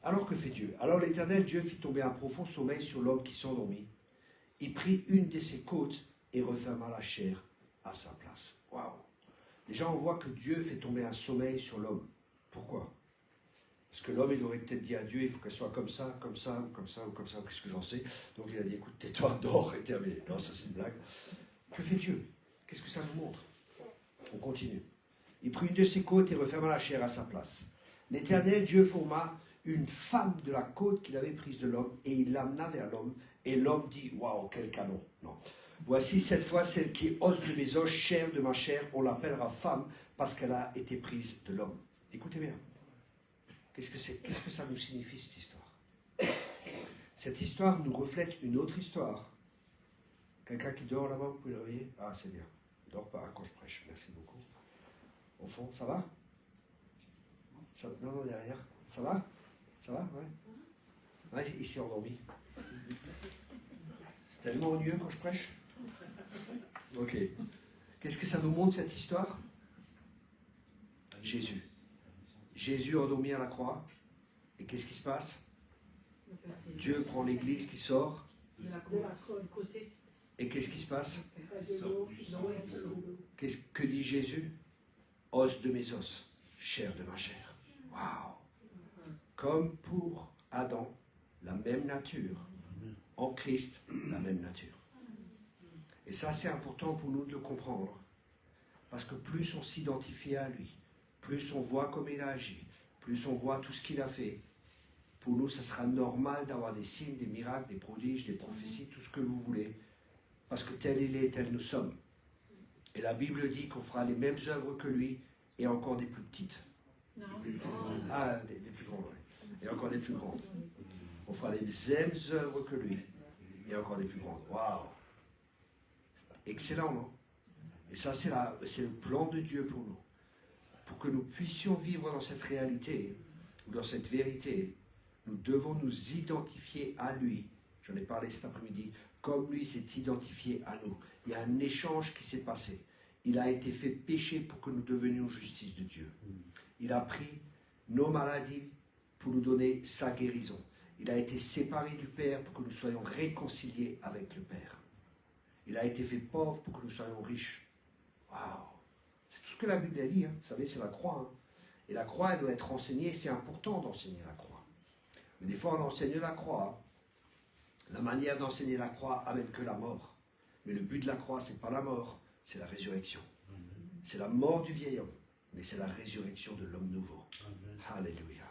Speaker 1: Alors que fait Dieu? Alors l'Éternel Dieu fit tomber un profond sommeil sur l'homme qui s'endormit. Il prit une de ses côtes et referma la chair à sa place. Waouh! Déjà, on voit que Dieu fait tomber un sommeil sur l'homme. Pourquoi? Parce que l'homme, il aurait peut-être dit à Dieu, il faut qu'elle soit comme ça, comme ça, ou comme ça, ou comme ça, qu'est-ce que j'en sais? Donc il a dit, écoute, tais-toi, dors, et terminé. Non, ça c'est une blague. Que fait Dieu? Qu'est-ce que ça nous montre? On continue. Il prit une de ses côtes et referma la chair à sa place. L'Éternel Dieu forma une femme de la côte qu'il avait prise de l'homme, et il l'amena vers l'homme, et l'homme dit, waouh, quel canon. Non. Voici cette fois celle qui est os de mes os, chair de ma chair, on l'appellera femme, parce qu'elle a été prise de l'homme. Écoutez bien. Qu'est-ce que ça nous signifie, cette histoire? Cette histoire nous reflète une autre histoire. Quelqu'un qui dort là-bas, vous pouvez le réveiller? Ah, c'est bien. Ne dors pas hein, quand je prêche. Merci beaucoup. Au fond, ça va? Non, non, derrière. Ça va? Ça va? Ouais. Ouais, il s'est endormi. C'est tellement ennuyeux quand je prêche. Ok. Qu'est-ce que ça nous montre, cette histoire? Jésus. Jésus endormi à la croix. Et qu'est-ce qui se passe? Dieu prend l'église qui sort.
Speaker 2: De la côté.
Speaker 1: Et qu'est-ce qui se passe? Que dit Jésus? Os de mes os, chair de ma chair. Waouh! Comme pour Adam, la même nature. En Christ, la même nature. Et ça, c'est important pour nous de le comprendre. Parce que plus on s'identifie à lui, plus on voit comme il a agi, plus on voit tout ce qu'il a fait, pour nous, ça sera normal d'avoir des signes, des miracles, des prodiges, des prophéties, tout ce que vous voulez. Parce que tel il est, tel nous sommes. Et la Bible dit qu'on fera les mêmes œuvres que lui, et encore des plus petites.
Speaker 2: Non.
Speaker 1: Ah, des plus grandes, oui. Et encore des plus grandes. On fera les mêmes œuvres que lui, et encore des plus grandes. Waouh! Excellent, non? Et ça, c'est le plan de Dieu pour nous. Pour que nous puissions vivre dans cette réalité, ou dans cette vérité, nous devons nous identifier à lui. J'en ai parlé cet après-midi. Comme lui s'est identifié à nous. Il y a un échange qui s'est passé. Il a été fait péché pour que nous devenions justice de Dieu. Il a pris nos maladies pour nous donner sa guérison. Il a été séparé du Père pour que nous soyons réconciliés avec le Père. Il a été fait pauvre pour que nous soyons riches. Waouh! C'est tout ce que la Bible a dit. Hein. Vous savez, c'est la croix. Hein. Et la croix, elle doit être enseignée. C'est important d'enseigner la croix. Mais des fois, on enseigne la croix. La manière d'enseigner la croix amène que la mort. Mais le but de la croix, ce n'est pas la mort, c'est la résurrection. C'est la mort du vieil homme, mais c'est la résurrection de l'homme nouveau. Alléluia.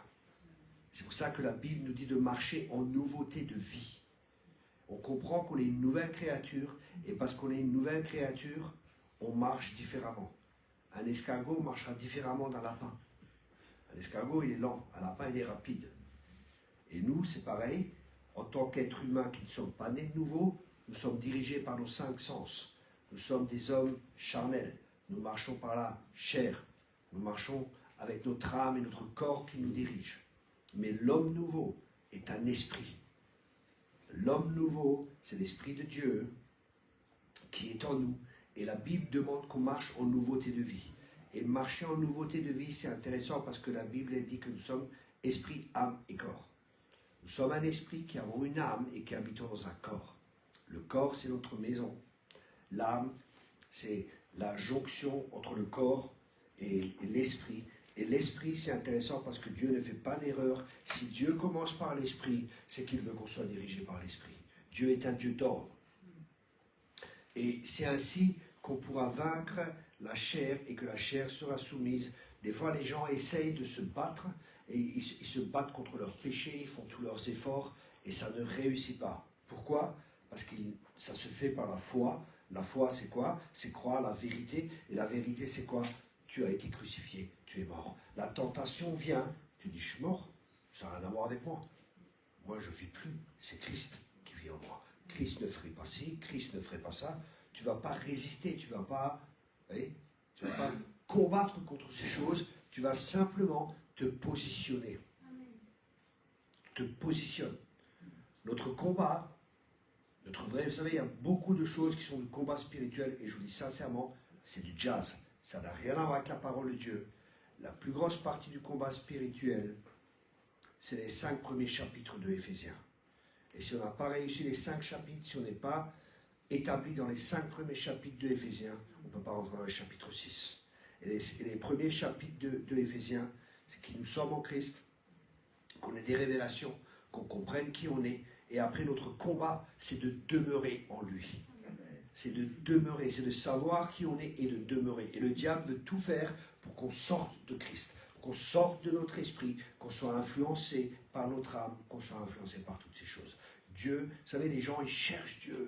Speaker 1: C'est pour ça que la Bible nous dit de marcher en nouveauté de vie. On comprend qu'on est une nouvelle créature, et parce qu'on est une nouvelle créature, on marche différemment. Un escargot marchera différemment d'un lapin. Un escargot, il est lent, un lapin, il est rapide. Et nous, c'est pareil. En tant qu'êtres humains qui ne sommes pas nés de nouveau, nous sommes dirigés par nos 5 sens. Nous sommes des hommes charnels. Nous marchons par la chair. Nous marchons avec notre âme et notre corps qui nous dirigent. Mais l'homme nouveau est un esprit. L'homme nouveau, c'est l'esprit de Dieu qui est en nous. Et la Bible demande qu'on marche en nouveauté de vie. Et marcher en nouveauté de vie, c'est intéressant parce que la Bible dit que nous sommes esprit, âme et corps. Nous sommes un esprit qui avons une âme et qui habitons dans un corps. Le corps, c'est notre maison. L'âme, c'est la jonction entre le corps et l'esprit. Et l'esprit, c'est intéressant parce que Dieu ne fait pas d'erreur. Si Dieu commence par l'esprit, c'est qu'il veut qu'on soit dirigé par l'esprit. Dieu est un Dieu d'ordre. Et c'est ainsi qu'on pourra vaincre la chair et que la chair sera soumise. Des fois, les gens essayent de se battre et ils se battent contre leurs péchés, ils font tous leurs efforts et ça ne réussit pas. Pourquoi? Parce que ça se fait par la foi. La foi, c'est quoi? C'est croire la vérité. Et la vérité, c'est quoi? Tu as été crucifié, tu es mort. La tentation vient, tu dis, je suis mort, ça n'a rien à voir avec moi. Moi, je ne vis plus, c'est Christ qui vit en moi. Christ ne ferait pas ci, Christ ne ferait pas ça. Tu ne vas pas résister, tu ne vas pas, tu vas pas combattre contre ces choses, tu vas simplement te positionner. Tu te positionnes. Notre combat, notre vrai, vous savez, il y a beaucoup de choses qui sont du combat spirituel, et je vous dis sincèrement, c'est du jazz. Ça n'a rien à voir avec la parole de Dieu. La plus grosse partie du combat spirituel, c'est les 5 premiers chapitres de Éphésiens. Et si on n'a pas réussi les 5 chapitres, si on n'est pas établi dans les 5 premiers chapitres de Éphésiens, on ne peut pas rentrer dans le chapitre 6. Et les premiers chapitres de Éphésiens, c'est que nous sommes en Christ, qu'on ait des révélations, qu'on comprenne qui on est. Et après, notre combat, c'est de demeurer en lui. C'est de demeurer, c'est de savoir qui on est et de demeurer. Et le diable veut tout faire pour qu'on sorte de Christ, qu'on sorte de notre esprit, qu'on soit influencé par notre âme, qu'on soit influencé par toutes ces choses. Dieu, vous savez, les gens, ils cherchent Dieu.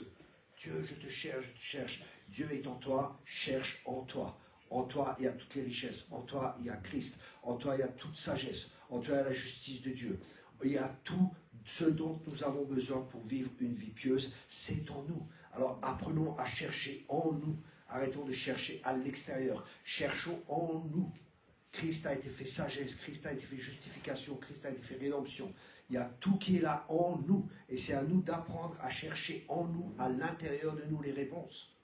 Speaker 1: Dieu, je te cherche, je te cherche. Dieu est en toi, cherche en toi. En toi, il y a toutes les richesses. En toi, il y a Christ. En toi, il y a toute sagesse. En toi, il y a la justice de Dieu. Il y a tout ce dont nous avons besoin pour vivre une vie pieuse, c'est en nous. Alors apprenons à chercher en nous. Arrêtons de chercher à l'extérieur. Cherchons en nous. Christ a été fait sagesse, Christ a été fait justification, Christ a été fait rédemption. Il y a tout qui est là en nous. Et c'est à nous d'apprendre à chercher en nous, à l'intérieur de nous, les réponses.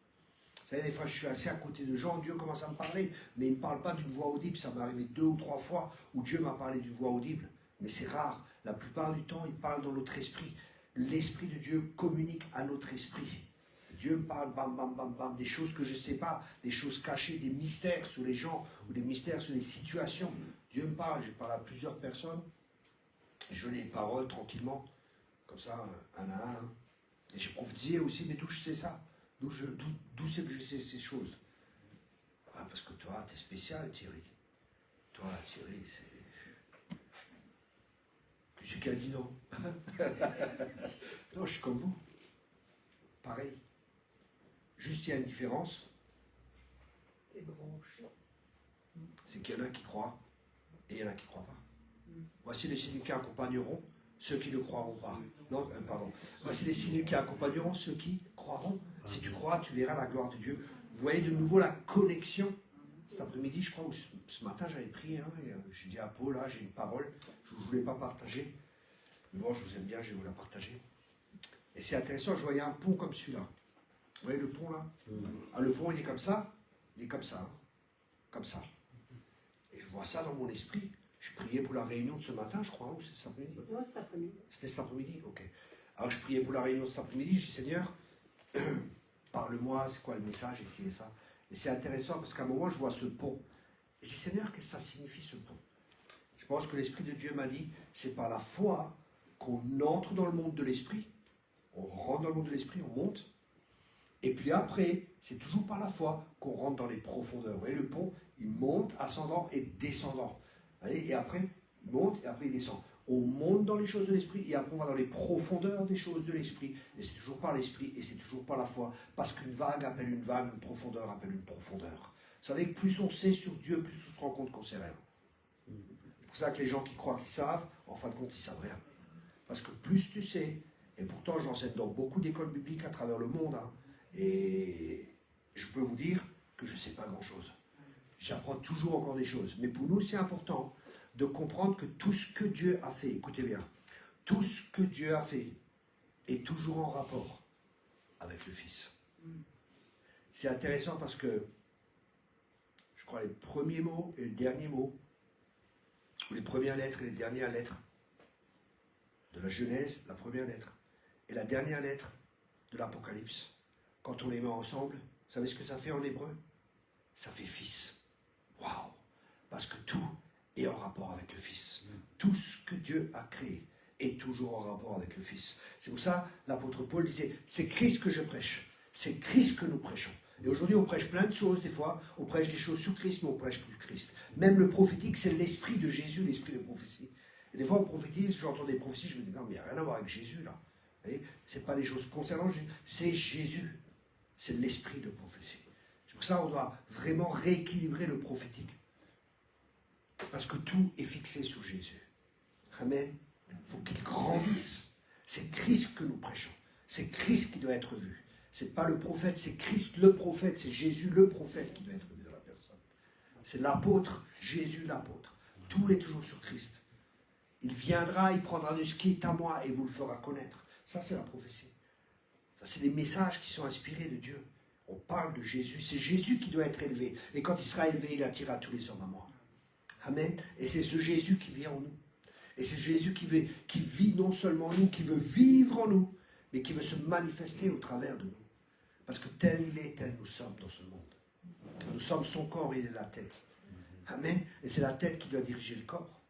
Speaker 1: Vous savez, des fois, je suis assis à côté de gens, Dieu commence à me parler, mais il ne me parle pas d'une voix audible. Ça m'est arrivé 2 ou 3 fois où Dieu m'a parlé d'une voix audible. Mais c'est rare. La plupart du temps, il parle dans notre esprit. L'Esprit de Dieu communique à notre esprit. Dieu me parle, bam, bam, bam, bam, des choses que je ne sais pas, des choses cachées, des mystères sur les gens, ou des mystères sur les situations. Dieu me parle, je parle à plusieurs personnes, et je lis les paroles tranquillement, comme ça, un à un. Et j'ai prophétisé aussi, mais d'où je sais ça? D'où c'est que je sais ces choses? Ah, parce que toi, tu es spécial, Thierry. Toi, Thierry, c'est... Tu sais qui a dit non? Non, je suis comme vous. Pareil. Juste, il y a une différence. C'est qu'il y en a qui croient et il y en a qui ne croient pas. Voici les signes qui accompagneront ceux qui ne croiront pas. Non, pardon. Voici les signes qui accompagneront ceux qui croiront. Si tu crois, tu verras la gloire de Dieu. Vous voyez de nouveau la connexion. Cet après-midi, je crois, ou ce matin, j'avais prié. J'ai dit à Paul, là, j'ai une parole. Je ne voulais pas partager. Mais bon, je vous aime bien, je vais vous la partager. Et c'est intéressant, je voyais un pont comme celui-là. Vous voyez le pont là? Ah, le pont, il est comme ça. Il est comme ça. Hein. Comme ça. Et je vois ça dans mon esprit. Je priais pour la réunion de ce matin, je crois, ou c'était cet après-midi?
Speaker 2: Non, cet après-midi.
Speaker 1: C'était cet après-midi? Ok. Alors je priais pour la réunion de cet après-midi, je dis Seigneur, parle-moi, c'est quoi le message, et ça. Et c'est intéressant parce qu'à un moment, je vois ce pont. Et je dis Seigneur, qu'est-ce que ça signifie ce pont? Je pense que l'Esprit de Dieu m'a dit, c'est par la foi qu'on entre dans le monde de l'Esprit, on rentre dans le monde de l'Esprit, on monte, et puis après, c'est toujours par la foi qu'on rentre dans les profondeurs. Vous voyez, le pont, il monte, ascendant et descendant. Vous voyez, et après, il monte et après il descend. On monte dans les choses de l'Esprit et après on va dans les profondeurs des choses de l'Esprit. Et c'est toujours par l'Esprit et c'est toujours par la foi. Parce qu'une vague appelle une vague, une profondeur appelle une profondeur. Vous savez, plus on sait sur Dieu, plus on se rend compte qu'on ne sait rien. C'est pour ça que les gens qui croient qu'ils savent, en fin de compte, ils ne savent rien. Parce que plus tu sais, et pourtant j'enseigne dans beaucoup d'écoles bibliques à travers le monde, hein, et je peux vous dire que je ne sais pas grand-chose. J'apprends toujours encore des choses. Mais pour nous, c'est important de comprendre que tout ce que Dieu a fait, écoutez bien, tout ce que Dieu a fait est toujours en rapport avec le Fils. C'est intéressant parce que, je crois, les premiers mots et les derniers mots, ou les premières lettres et les dernières lettres de la Genèse, la première lettre, et la dernière lettre de l'Apocalypse, quand on les met ensemble, vous savez ce que ça fait en hébreu? Ça fait fils. Waouh! Parce que tout est en rapport avec le Fils. Tout ce que Dieu a créé est toujours en rapport avec le Fils. C'est pour ça l'apôtre Paul disait, c'est Christ que je prêche, c'est Christ que nous prêchons. Et aujourd'hui on prêche plein de choses, des fois on prêche des choses sur Christ, mais on prêche plus Christ. Même le prophétique, c'est l'esprit de Jésus, l'esprit de prophétie. Et des fois on prophétise, j'entends des prophéties, je me dis non mais il n'y a rien à voir avec Jésus là. Ce n'est pas des choses concernant Jésus, c'est Jésus, c'est l'esprit de prophétie. C'est pour ça qu'on doit vraiment rééquilibrer le prophétique. Parce que tout est fixé sur Jésus. Amen. Il faut qu'il grandisse. C'est Christ que nous prêchons. C'est Christ qui doit être vu. Ce n'est pas le prophète, c'est Christ le prophète, c'est Jésus le prophète qui doit être vu dans la personne. C'est l'apôtre, Jésus l'apôtre. Tout est toujours sur Christ. Il viendra, il prendra de ce qui est à moi et vous le fera connaître. Ça, c'est la prophétie. Ça, c'est des messages qui sont inspirés de Dieu. On parle de Jésus. C'est Jésus qui doit être élevé. Et quand il sera élevé, il attirera tous les hommes à moi. Amen. Et c'est ce Jésus qui vit en nous. Et c'est Jésus qui vit non seulement en nous, qui veut vivre en nous, mais qui veut se manifester au travers de nous. Parce que tel il est, tel nous sommes dans ce monde. Nous sommes son corps, il est la tête. Amen. Et c'est la tête qui doit diriger le corps.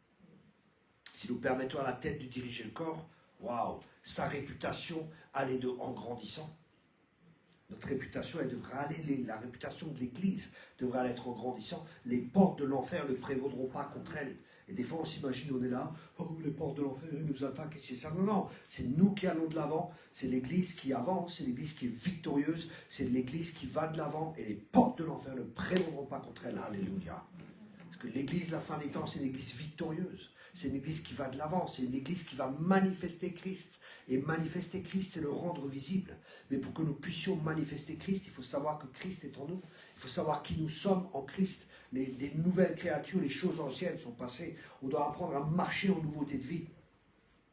Speaker 1: Si nous permettons à la tête de diriger le corps, waouh, sa réputation allait en grandissant. Notre réputation, elle devrait aller, la réputation de l'Église devrait aller être en grandissant. Les portes de l'enfer ne prévaudront pas contre elle. Et des fois, on s'imagine, on est là, oh, les portes de l'enfer nous attaquent, et c'est ça. Non, non, c'est nous qui allons de l'avant, c'est l'Église qui avance, c'est l'Église qui est victorieuse, c'est l'Église qui va de l'avant, et les portes de l'enfer ne prévaudront pas contre elle. Alléluia. Parce que l'Église, la fin des temps, c'est une Église victorieuse. C'est une Église qui va de l'avant, c'est une Église qui va manifester Christ. Et manifester Christ, c'est le rendre visible. Mais pour que nous puissions manifester Christ, il faut savoir que Christ est en nous. Il faut savoir qui nous sommes en Christ. Les nouvelles créatures, les choses anciennes sont passées. On doit apprendre à marcher en nouveauté de vie.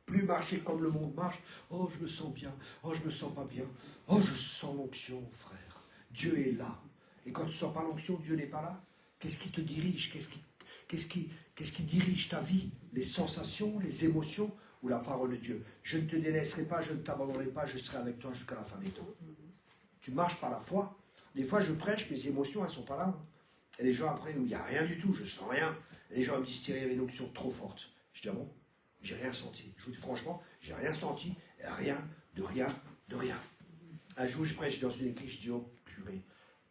Speaker 1: Plus marcher comme le monde marche. Oh, je me sens bien. Oh, je me sens pas bien. Oh, je sens l'onction, frère. Dieu est là. Et quand tu ne sens pas l'onction, Dieu n'est pas là. Qu'est-ce qui te dirige? Qu'est-ce qui dirige ta vie? Les sensations, les émotions ou la parole de Dieu? Je ne te délaisserai pas, je ne t'abandonnerai pas, je serai avec toi jusqu'à la fin des temps. Tu marches par la foi. Des fois, je prêche, mes émotions, elles ne sont pas là. Et les gens, après, il n'y a rien du tout, je ne sens rien. Et les gens me disent, Thierry, il y avait une onction trop forte. Je dis, ah bon? J'ai rien senti. Je vous dis franchement, j'ai rien senti, rien, de rien, de rien. Un jour, je prêche dans une église, je dis, oh purée,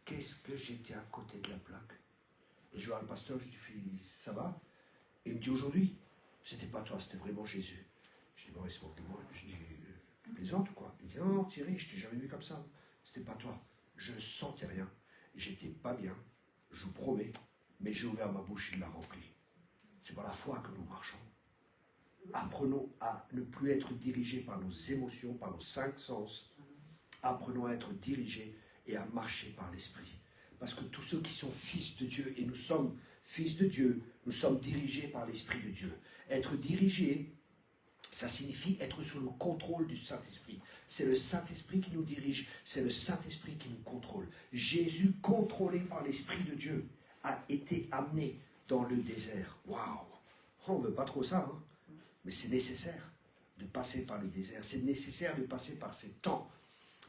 Speaker 1: qu'est-ce que j'étais à côté de la plaque? Et je vois le pasteur, je dis, ça va? Et il me dit, aujourd'hui, c'était pas toi, c'était vraiment Jésus. Je dis, bon, il se moque de moi. Je dis, plaisante ou quoi? Il me dit, non, Thierry, je t'ai jamais vu comme ça. C'était pas toi. Je sentais rien. J'étais pas bien, je vous promets, mais j'ai ouvert ma bouche, il l'a remplie. C'est par la foi que nous marchons. Apprenons à ne plus être dirigés par nos émotions, par nos 5 sens. Apprenons à être dirigés et à marcher par l'Esprit. Parce que tous ceux qui sont fils de Dieu, et nous sommes fils de Dieu, nous sommes dirigés par l'Esprit de Dieu. Être dirigé, ça signifie être sous le contrôle du Saint-Esprit. C'est le Saint-Esprit qui nous dirige, c'est le Saint-Esprit qui nous contrôle. Jésus, contrôlé par l'Esprit de Dieu, a été amené dans le désert. Waouh! On ne veut pas trop ça, hein? Mais c'est nécessaire de passer par le désert. C'est nécessaire de passer par ces temps.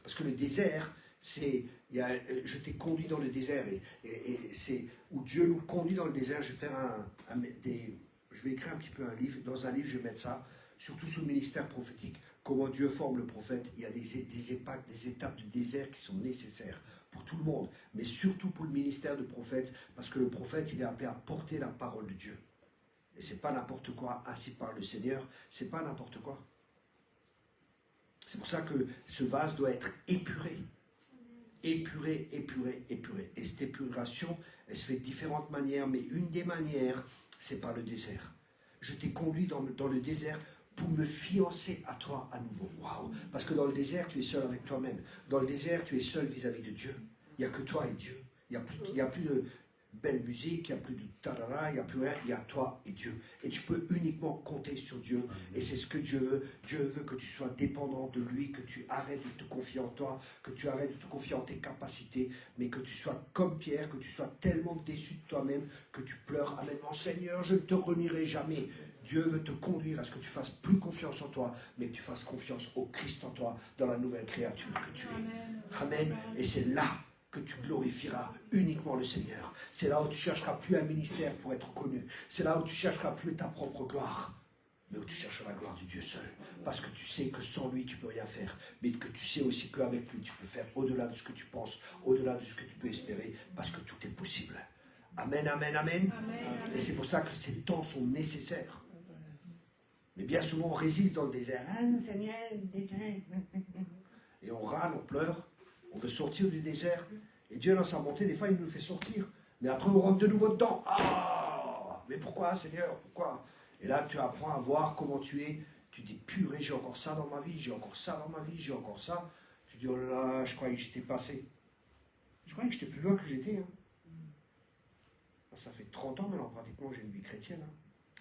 Speaker 1: Parce que le désert, je t'ai conduit dans le désert et c'est où Dieu nous conduit dans le désert. Je vais faire je vais écrire un petit peu un livre. Dans un livre, je vais mettre ça, surtout sous le ministère prophétique. Comment Dieu forme le prophète. Il y a des étapes de désert qui sont nécessaires pour tout le monde, mais surtout pour le ministère de prophète, parce que le prophète, il est appelé à porter la parole de Dieu. Et c'est pas n'importe quoi, ainsi parle le Seigneur, c'est pas n'importe quoi. C'est pour ça que ce vase doit être épuré. Épuré, épuré, épuré. Et cette épuration, elle se fait de différentes manières, mais une des manières, c'est par le désert. Je t'ai conduit dans le désert pour me fiancer à toi à nouveau. Waouh! Parce que dans le désert, tu es seul avec toi-même. Dans le désert, tu es seul vis-à-vis de Dieu. Il n'y a que toi et Dieu. Il n'y a plus de belle musique, il n'y a plus de tarara, il n'y a plus rien, il y a toi et Dieu. Et tu peux uniquement compter sur Dieu. Et c'est ce que Dieu veut. Dieu veut que tu sois dépendant de lui, que tu arrêtes de te confier en toi, que tu arrêtes de te confier en tes capacités, mais que tu sois comme Pierre, que tu sois tellement déçu de toi-même que tu pleures. Amen. Mon Seigneur, je ne te renierai jamais. Dieu veut te conduire à ce que tu fasses plus confiance en toi, mais que tu fasses confiance au Christ en toi, dans la nouvelle créature que tu es. Amen. Et c'est là que tu glorifieras uniquement le Seigneur. C'est là où tu ne chercheras plus un ministère pour être connu. C'est là où tu ne chercheras plus ta propre gloire, mais où tu chercheras la gloire de Dieu seul. Parce que tu sais que sans lui, tu ne peux rien faire. Mais que tu sais aussi qu'avec lui, tu peux faire au-delà de ce que tu penses, au-delà de ce que tu peux espérer, parce que tout est possible. Amen, amen, amen. Et c'est pour ça que ces temps sont nécessaires. Mais bien souvent, on résiste dans le désert. Ah, Seigneur, le désert. Et on râle, on pleure. On veut sortir du désert. Et Dieu, dans sa bonté, des fois, il nous fait sortir. Mais après, on rentre de nouveau dedans. Ah, mais pourquoi, Seigneur? Pourquoi? Et là, tu apprends à voir comment tu es. Tu dis, purée, j'ai encore ça dans ma vie, j'ai encore ça dans ma vie, j'ai encore ça. Tu dis, oh là là, je croyais que j'étais passé. Je croyais que j'étais plus loin que j'étais. Ça fait 30 ans maintenant, pratiquement, j'ai une vie chrétienne.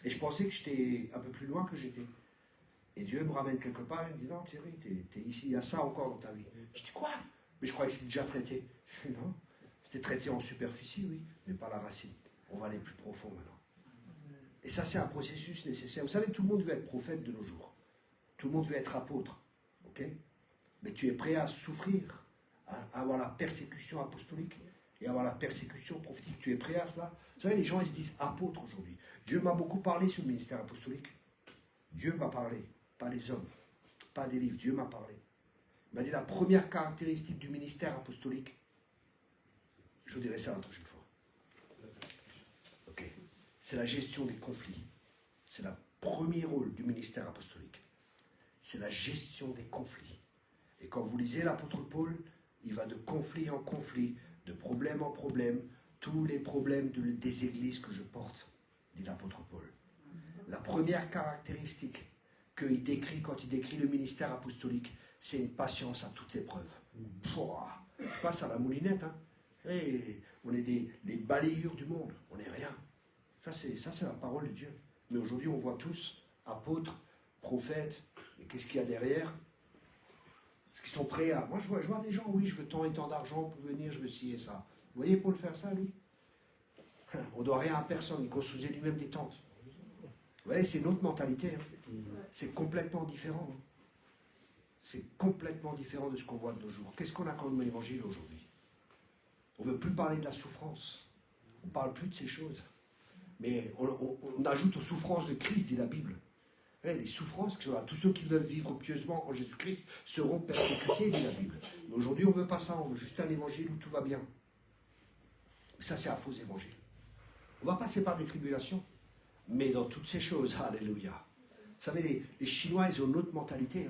Speaker 1: Et je pensais que j'étais un peu plus loin que j'étais. Et Dieu me ramène quelque part, il me dit, non Thierry, t'es ici, il y a ça encore dans ta vie. Je dis, quoi? Mais je croyais que c'était déjà traité. Non, c'était traité en superficie, oui, mais pas la racine. On va aller plus profond maintenant. Et ça, c'est un processus nécessaire. Vous savez, tout le monde veut être prophète de nos jours. Tout le monde veut être apôtre. Ok? Mais tu es prêt à souffrir, à avoir la persécution apostolique et avoir la persécution prophétique. Tu es prêt à cela? Vous savez, les gens, ils se disent apôtres aujourd'hui. Dieu m'a beaucoup parlé sur le ministère apostolique. Dieu m'a parlé, pas les hommes, pas des livres. Dieu m'a parlé. Il m'a dit la première caractéristique du ministère apostolique. Je vous dirai ça la prochaine fois. Ok. C'est la gestion des conflits. C'est le premier rôle du ministère apostolique. C'est la gestion des conflits. Et quand vous lisez l'apôtre Paul, il va de conflit en conflit, de problème en problème, tous les problèmes des églises que je porte, dit l'apôtre Paul. La première caractéristique qu'il décrit quand il décrit le ministère apostolique, c'est une patience à toute épreuve. Je passe à la moulinette. Et on est les balayures du monde. On n'est rien. Ça, c'est la parole de Dieu. Mais aujourd'hui, on voit tous apôtres, prophètes. Et qu'est-ce qu'il y a derrière? Est-ce qu'ils sont prêts à... Moi, je vois des gens, oui, je veux tant et tant d'argent pour venir, je veux ci et ça. Vous voyez, Paul faire ça, lui? On ne doit rien à personne. Il construisait lui-même des tentes. Vous voyez, c'est une autre mentalité. C'est complètement différent. C'est complètement différent de ce qu'on voit de nos jours. Qu'est-ce qu'on a comme évangile aujourd'hui? On ne veut plus parler de la souffrance. On ne parle plus de ces choses. Mais on ajoute aux souffrances de Christ, dit la Bible. Les souffrances qui sont là. Tous ceux qui veulent vivre pieusement en Jésus-Christ seront persécutés, dit la Bible. Mais aujourd'hui, on ne veut pas ça. On veut juste un évangile où tout va bien. Ça, c'est un faux évangile. On va passer par des tribulations. Mais dans toutes ces choses, alléluia. Vous savez, les Chinois, ils ont une autre mentalité.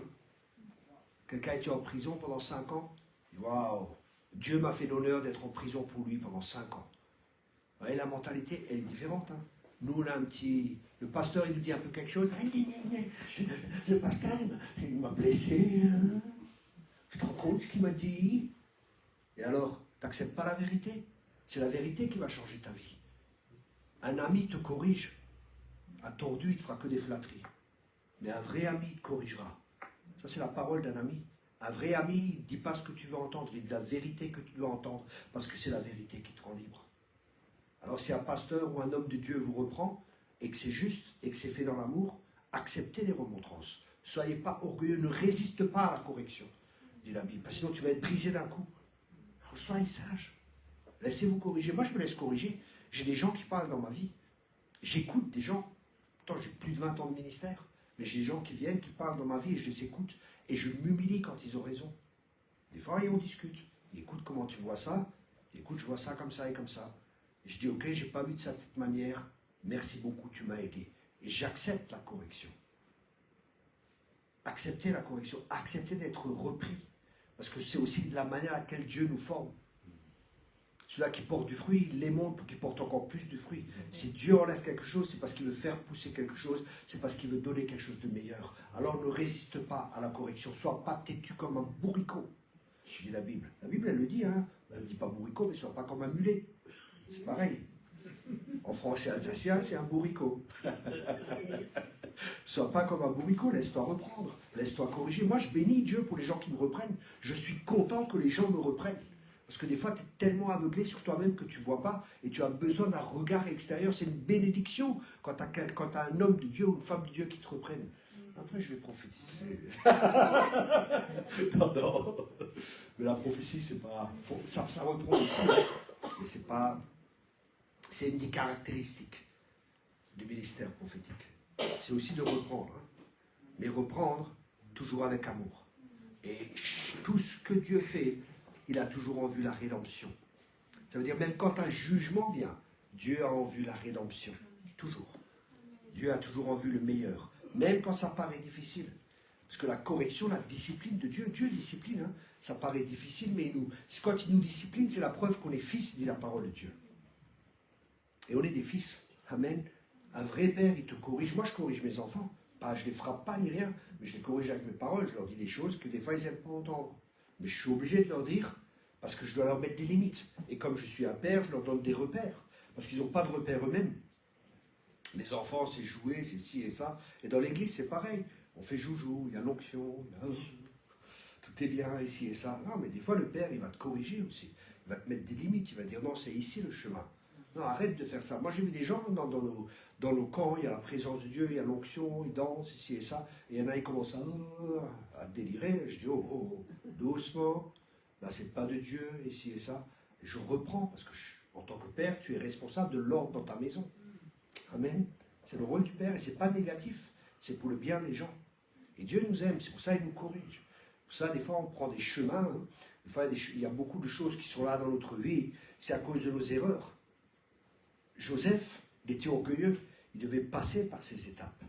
Speaker 1: Quelqu'un a été en prison pendant 5 ans. Waouh, Dieu m'a fait l'honneur d'être en prison pour lui pendant 5 ans. Vous voyez, la mentalité, elle est différente. Nous, on a un petit... Le pasteur, il nous dit un peu quelque chose. Le pasteur, il m'a blessé. Tu te rends compte ce qu'il m'a dit? Et alors, tu n'acceptes pas la vérité? C'est la vérité qui va changer ta vie. Un ami te corrige. Un tordu, il ne te fera que des flatteries. Mais un vrai ami te corrigera. Ça, c'est la parole d'un ami. Un vrai ami, il ne dit pas ce que tu veux entendre, il dit la vérité que tu dois entendre, parce que c'est la vérité qui te rend libre. Alors, si un pasteur ou un homme de Dieu vous reprend, et que c'est juste, et que c'est fait dans l'amour, acceptez les remontrances. Soyez pas orgueilleux, ne résiste pas à la correction, dit la Bible, parce que sinon tu vas être brisé d'un coup. Alors, soyez sage. Laissez-vous corriger. Moi, je me laisse corriger. J'ai des gens qui parlent dans ma vie. J'écoute des gens. Pourtant, j'ai plus de 20 ans de ministère. Mais j'ai des gens qui viennent, qui parlent dans ma vie et je les écoute. Et je m'humilie quand ils ont raison. Des fois, et on discute. Écoute, comment tu vois ça? Écoute, je vois ça comme ça et comme ça. Et je dis, ok, j'ai pas vu de ça de cette manière. Merci beaucoup, tu m'as aidé. Et j'accepte la correction. Acceptez la correction. Acceptez d'être repris. Parce que c'est aussi de la manière à laquelle Dieu nous forme. Celui-là qui porte du fruit, il les montre pour qu'il porte encore plus de fruits. Si Dieu enlève quelque chose, c'est parce qu'il veut faire pousser quelque chose, c'est parce qu'il veut donner quelque chose de meilleur. Alors ne résiste pas à la correction, sois pas têtu comme un bourricot, dit la Bible. La Bible, elle le dit, hein. Elle ne dit pas bourricot, mais sois pas comme un mulet. C'est pareil. En français alsacien, c'est un bourricot. Sois pas comme un bourricot, laisse-toi reprendre, laisse-toi corriger. Moi, je bénis Dieu pour les gens qui me reprennent. Je suis content que les gens me reprennent. Parce que des fois, tu es tellement aveuglé sur toi-même que tu ne vois pas et tu as besoin d'un regard extérieur. C'est une bénédiction quand tu as un homme de Dieu ou une femme de Dieu qui te reprennent. Après, je vais prophétiser. Non, non. Mais la prophétie, c'est pas... Ça reprend aussi. Mais c'est pas... C'est une des caractéristiques du ministère prophétique. C'est aussi de reprendre. Hein. Mais reprendre toujours avec amour. Et tout ce que Dieu fait, il a toujours en vue la rédemption. Ça veut dire même quand un jugement vient, Dieu a en vue la rédemption. Toujours. Dieu a toujours en vue le meilleur. Même quand ça paraît difficile. Parce que la correction, la discipline de Dieu, Dieu discipline, hein, ça paraît difficile, mais quand il nous discipline, c'est la preuve qu'on est fils, dit la parole de Dieu. Et on est des fils. Amen. Un vrai père, il te corrige. Moi, je corrige mes enfants. Pas, je ne les frappe pas ni rien, mais je les corrige avec mes paroles. Je leur dis des choses que des fois, ils n'aiment pas entendre. Mais je suis obligé de leur dire, parce que je dois leur mettre des limites. Et comme je suis un père, je leur donne des repères. Parce qu'ils n'ont pas de repères eux-mêmes. Les enfants, c'est jouer, c'est ci et ça. Et dans l'église, c'est pareil. On fait joujou, il y a l'onction, tout est bien, ici et ça. Non, mais des fois, le père, il va te corriger aussi. Il va te mettre des limites. Il va dire, non, c'est ici le chemin. Non, arrête de faire ça. Moi, j'ai vu des gens dans nos camps, il y a la présence de Dieu, il y a l'onction, ils dansent, ici et ça. Et il y en a, ils commencent à délirer. Je dis, oh, doucement. Là, c'est pas de Dieu, ici et ça. Et je reprends, parce que en tant que père, tu es responsable de l'ordre dans ta maison. Amen. C'est le rôle du père, et c'est pas négatif. C'est pour le bien des gens. Et Dieu nous aime, c'est pour ça qu'il nous corrige. Pour ça, des fois, on prend des chemins. Hein. Des fois, il y a beaucoup de choses qui sont là dans notre vie. C'est à cause de nos erreurs. Joseph, il était orgueilleux. Il devait passer par ces étapes.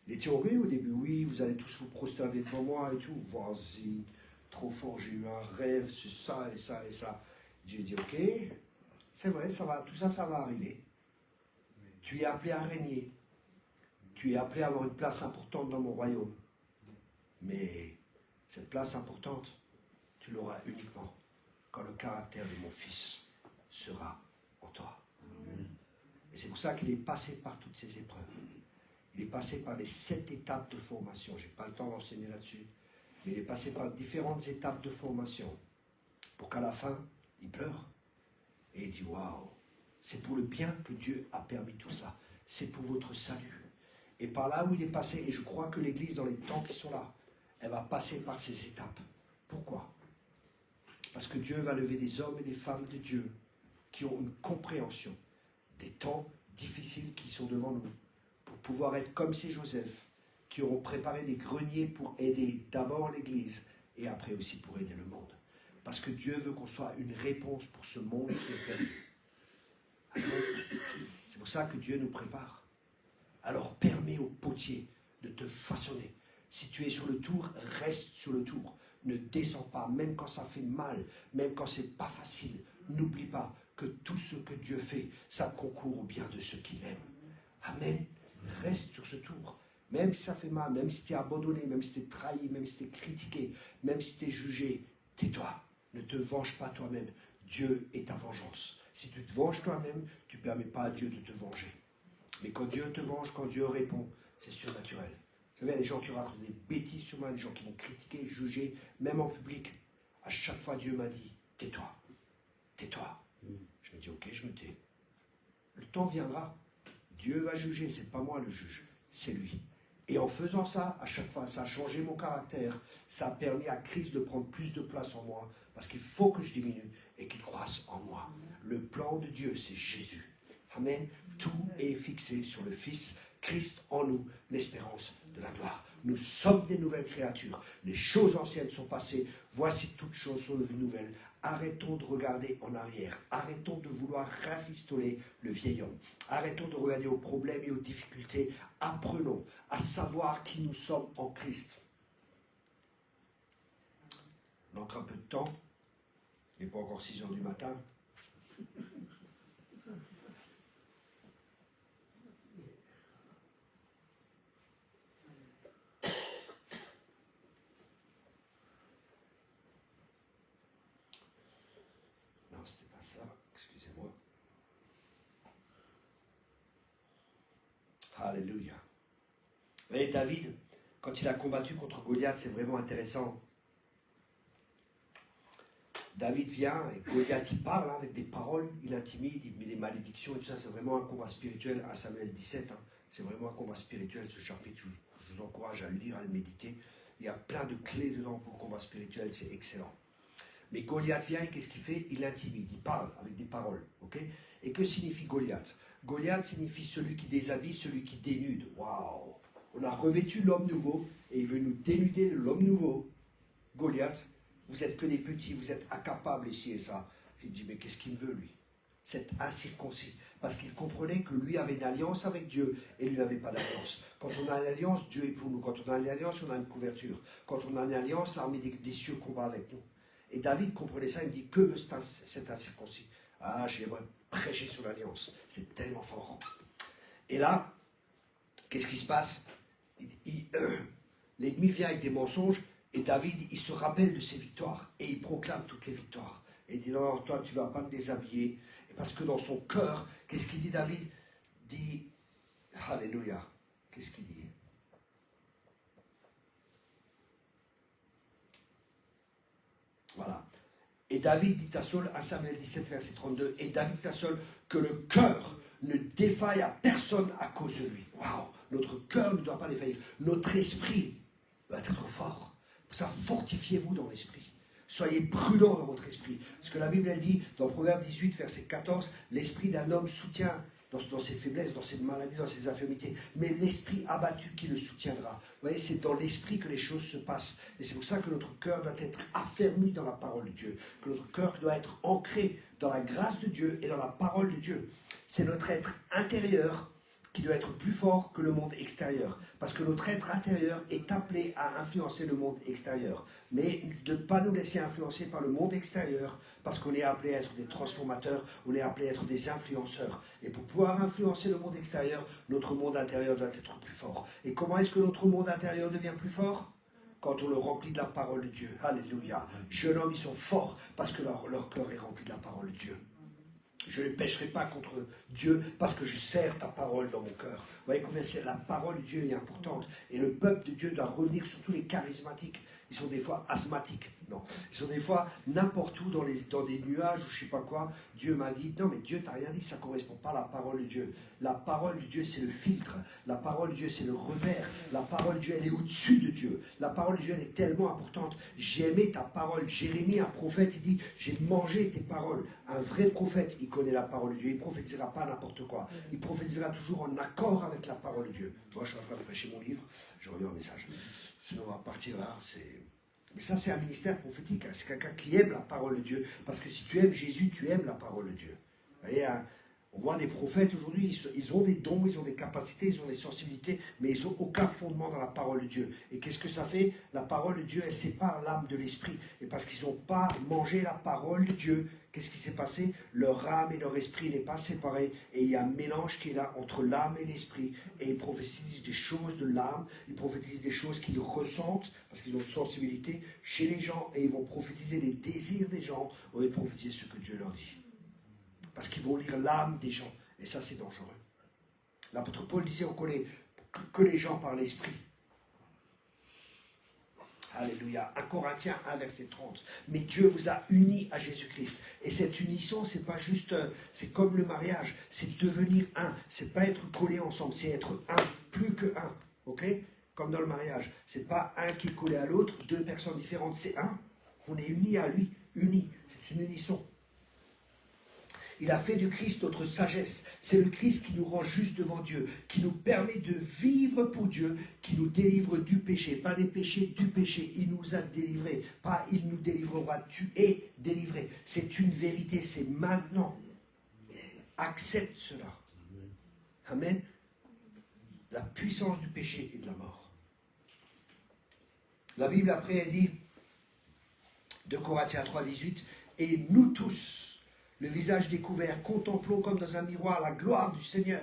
Speaker 1: Il était orgueilleux au début. Oui, vous allez tous vous prosterner devant moi et tout. Vas-y, trop fort, j'ai eu un rêve, c'est ça et ça et ça. Dieu dit, ok, c'est vrai, tout ça, ça va arriver. Tu es appelé à régner. Tu es appelé à avoir une place importante dans mon royaume. Mais cette place importante, tu l'auras uniquement quand le caractère de mon fils sera en toi. Et c'est pour ça qu'il est passé par toutes ces épreuves. Il est passé par les 7 étapes de formation. Je n'ai pas le temps d'enseigner là-dessus. Mais il est passé par différentes étapes de formation. Pour qu'à la fin, il pleure. Et il dit, waouh, c'est pour le bien que Dieu a permis tout cela. C'est pour votre salut. Et par là où il est passé, et je crois que l'Église, dans les temps qui sont là, elle va passer par ces étapes. Pourquoi? Parce que Dieu va lever des hommes et des femmes de Dieu qui ont une compréhension des temps difficiles qui sont devant nous, pour pouvoir être comme ces Joseph, qui auront préparé des greniers pour aider d'abord l'Église, et après aussi pour aider le monde. Parce que Dieu veut qu'on soit une réponse pour ce monde qui est perdu. C'est pour ça que Dieu nous prépare. Alors permets au potier de te façonner. Si tu es sur le tour, reste sur le tour. Ne descends pas, même quand ça fait mal, même quand c'est pas facile. N'oublie pas que tout ce que Dieu fait, ça concourt au bien de ceux qui l'aiment. Amen. Reste sur ce tour. Même si ça fait mal, même si tu es abandonné, même si tu es trahi, même si tu es critiqué, même si tu es jugé, tais-toi. Ne te venge pas toi-même. Dieu est ta vengeance. Si tu te venges toi-même, tu ne permets pas à Dieu de te venger. Mais quand Dieu te venge, quand Dieu répond, c'est surnaturel. Vous savez, il y a des gens qui racontent des bêtises sur moi, des gens qui vont critiquer, juger, même en public. À chaque fois, Dieu m'a dit, tais-toi, tais-toi. Je me dis, ok, je me tais. Le temps viendra. Dieu va juger, c'est pas moi le juge, c'est lui. Et en faisant ça, à chaque fois, ça a changé mon caractère, ça a permis à Christ de prendre plus de place en moi, parce qu'il faut que je diminue et qu'il croisse en moi. Le plan de Dieu, c'est Jésus. Amen. Tout est fixé sur le Fils, Christ en nous, l'espérance de la gloire. Nous sommes des nouvelles créatures. Les choses anciennes sont passées. Voici toutes choses sont devenues nouvelles. Arrêtons de regarder en arrière. Arrêtons de vouloir rafistoler le vieil homme. Arrêtons de regarder aux problèmes et aux difficultés. Apprenons à savoir qui nous sommes en Christ. On a encore un peu de temps. Il n'est pas encore 6 heures du matin. Non, c'était pas ça. Excusez-moi. Alléluia. Vous voyez, David, quand il a combattu contre Goliath, c'est vraiment intéressant. David vient et Goliath il parle avec des paroles, il intimide, il met des malédictions et tout ça. C'est vraiment un combat spirituel à Samuel 17. C'est vraiment un combat spirituel ce chapitre. Je vous vous encourage à le lire, à le méditer. Il y a plein de clés dedans pour le combat spirituel, c'est excellent. Mais Goliath vient et qu'est-ce qu'il fait? Il intimide, il parle avec des paroles. Ok? Et que signifie Goliath? Goliath signifie celui qui déshabille, celui qui dénude. Waouh! On a revêtu l'homme nouveau et il veut nous dénuder de l'homme nouveau. Goliath, vous êtes que des petits, vous êtes incapables ici et ça. Il dit, mais qu'est-ce qu'il me veut lui? Cet incirconcis. Parce qu'il comprenait que lui avait une alliance avec Dieu et lui n'avait pas d'alliance. Quand on a une alliance, Dieu est pour nous. Quand on a une alliance, on a une couverture. Quand on a une alliance, l'armée des cieux combat avec nous. Et David comprenait ça, il me dit, que veut cet incirconcis? Ah, j'aimerais prêcher sur l'alliance. C'est tellement fort. Et là, qu'est-ce qui se passe? L'ennemi vient avec des mensonges et David, il se rappelle de ses victoires et il proclame toutes les victoires. Et il dit, non, toi, tu ne vas pas me déshabiller. Et parce que dans son cœur, qu'est-ce qu'il dit David? Il dit, Alléluia. Qu'est-ce qu'il dit? Voilà. Et David dit à Saul, à Samuel 17, verset 32, et David dit à Saul, que le cœur ne défaille à personne à cause de lui. Waouh! Notre cœur ne doit pas défaillir. Notre esprit doit être fort. Pour ça, fortifiez-vous dans l'esprit. Soyez prudents dans votre esprit. Parce que la Bible, elle dit, dans Proverbe 18, verset 14, l'esprit d'un homme soutient dans ses faiblesses, dans ses maladies, dans ses infirmités. Mais l'esprit abattu qui le soutiendra. Vous voyez, c'est dans l'esprit que les choses se passent. Et c'est pour ça que notre cœur doit être affermi dans la parole de Dieu. Que notre cœur doit être ancré dans la grâce de Dieu et dans la parole de Dieu. C'est notre être intérieur qui doit être plus fort que le monde extérieur. Parce que notre être intérieur est appelé à influencer le monde extérieur. Mais de ne pas nous laisser influencer par le monde extérieur, parce qu'on est appelé à être des transformateurs, on est appelé à être des influenceurs. Et pour pouvoir influencer le monde extérieur, notre monde intérieur doit être plus fort. Et comment est-ce que notre monde intérieur devient plus fort? Quand on le remplit de la parole de Dieu. Alléluia. Jeunes hommes, ils sont forts parce que leur cœur est rempli de la parole de Dieu. Je ne pécherai pas contre Dieu parce que je sers ta parole dans mon cœur. Vous voyez combien la parole de Dieu est importante. Et le peuple de Dieu doit revenir, surtout les charismatiques. Ils sont des fois asthmatiques. Non. Ils sont des fois n'importe où dans des nuages ou je ne sais pas quoi. Dieu m'a dit, non mais Dieu t'a rien dit, ça ne correspond pas à la parole de Dieu. La parole de Dieu, c'est le filtre. La parole de Dieu, c'est le repère. La parole de Dieu, elle est au-dessus de Dieu. La parole de Dieu, elle est tellement importante. J'ai aimé ta parole. Jérémie, un prophète, il dit, j'ai mangé tes paroles. Un vrai prophète, il connaît la parole de Dieu. Il ne prophétisera pas n'importe quoi. Il prophétisera toujours en accord avec la parole de Dieu. Moi, je suis en train de prêcher mon livre. Je reviens au message. Sinon, on va partir là. Mais ça, c'est un ministère prophétique. Hein. C'est quelqu'un qui aime la parole de Dieu. Parce que si tu aimes Jésus, tu aimes la parole de Dieu. Vous voyez, hein, on voit des prophètes aujourd'hui, ils ont des dons, ils ont des capacités, ils ont des sensibilités, mais ils n'ont aucun fondement dans la parole de Dieu. Et qu'est-ce que ça fait? La parole de Dieu, elle sépare l'âme de l'esprit. Et parce qu'ils n'ont pas mangé la parole de Dieu, qu'est-ce qui s'est passé? Leur âme et leur esprit n'est pas séparé. Et il y a un mélange qui est là entre l'âme et l'esprit. Et ils prophétisent des choses de l'âme, ils prophétisent des choses qu'ils ressentent, parce qu'ils ont une sensibilité chez les gens, et ils vont prophétiser les désirs des gens, au lieu de prophétiser ce que Dieu leur dit. Parce qu'ils vont lire l'âme des gens. Et ça, c'est dangereux. L'apôtre Paul disait, on connaît que les gens par l'esprit. Alléluia. 1 Corinthiens 1, verset 30. Mais Dieu vous a unis à Jésus-Christ. Et cette unisson, c'est pas juste, c'est comme le mariage. C'est devenir un. C'est pas être collés ensemble, c'est être un. Plus que un. Ok? Comme dans le mariage. C'est pas un qui est collé à l'autre, deux personnes différentes. C'est un. On est unis à lui. Unis. C'est une unisson. Il a fait du Christ notre sagesse. C'est le Christ qui nous rend juste devant Dieu, qui nous permet de vivre pour Dieu, qui nous délivre du péché. Pas des péchés, du péché. Il nous a délivrés. Pas il nous délivrera. Tu es délivré. C'est une vérité. C'est maintenant. Accepte cela. Amen. La puissance du péché et de la mort. La Bible après elle dit, 2 Corinthiens 3, 18, et nous tous, le visage découvert, contemplons comme dans un miroir la gloire du Seigneur.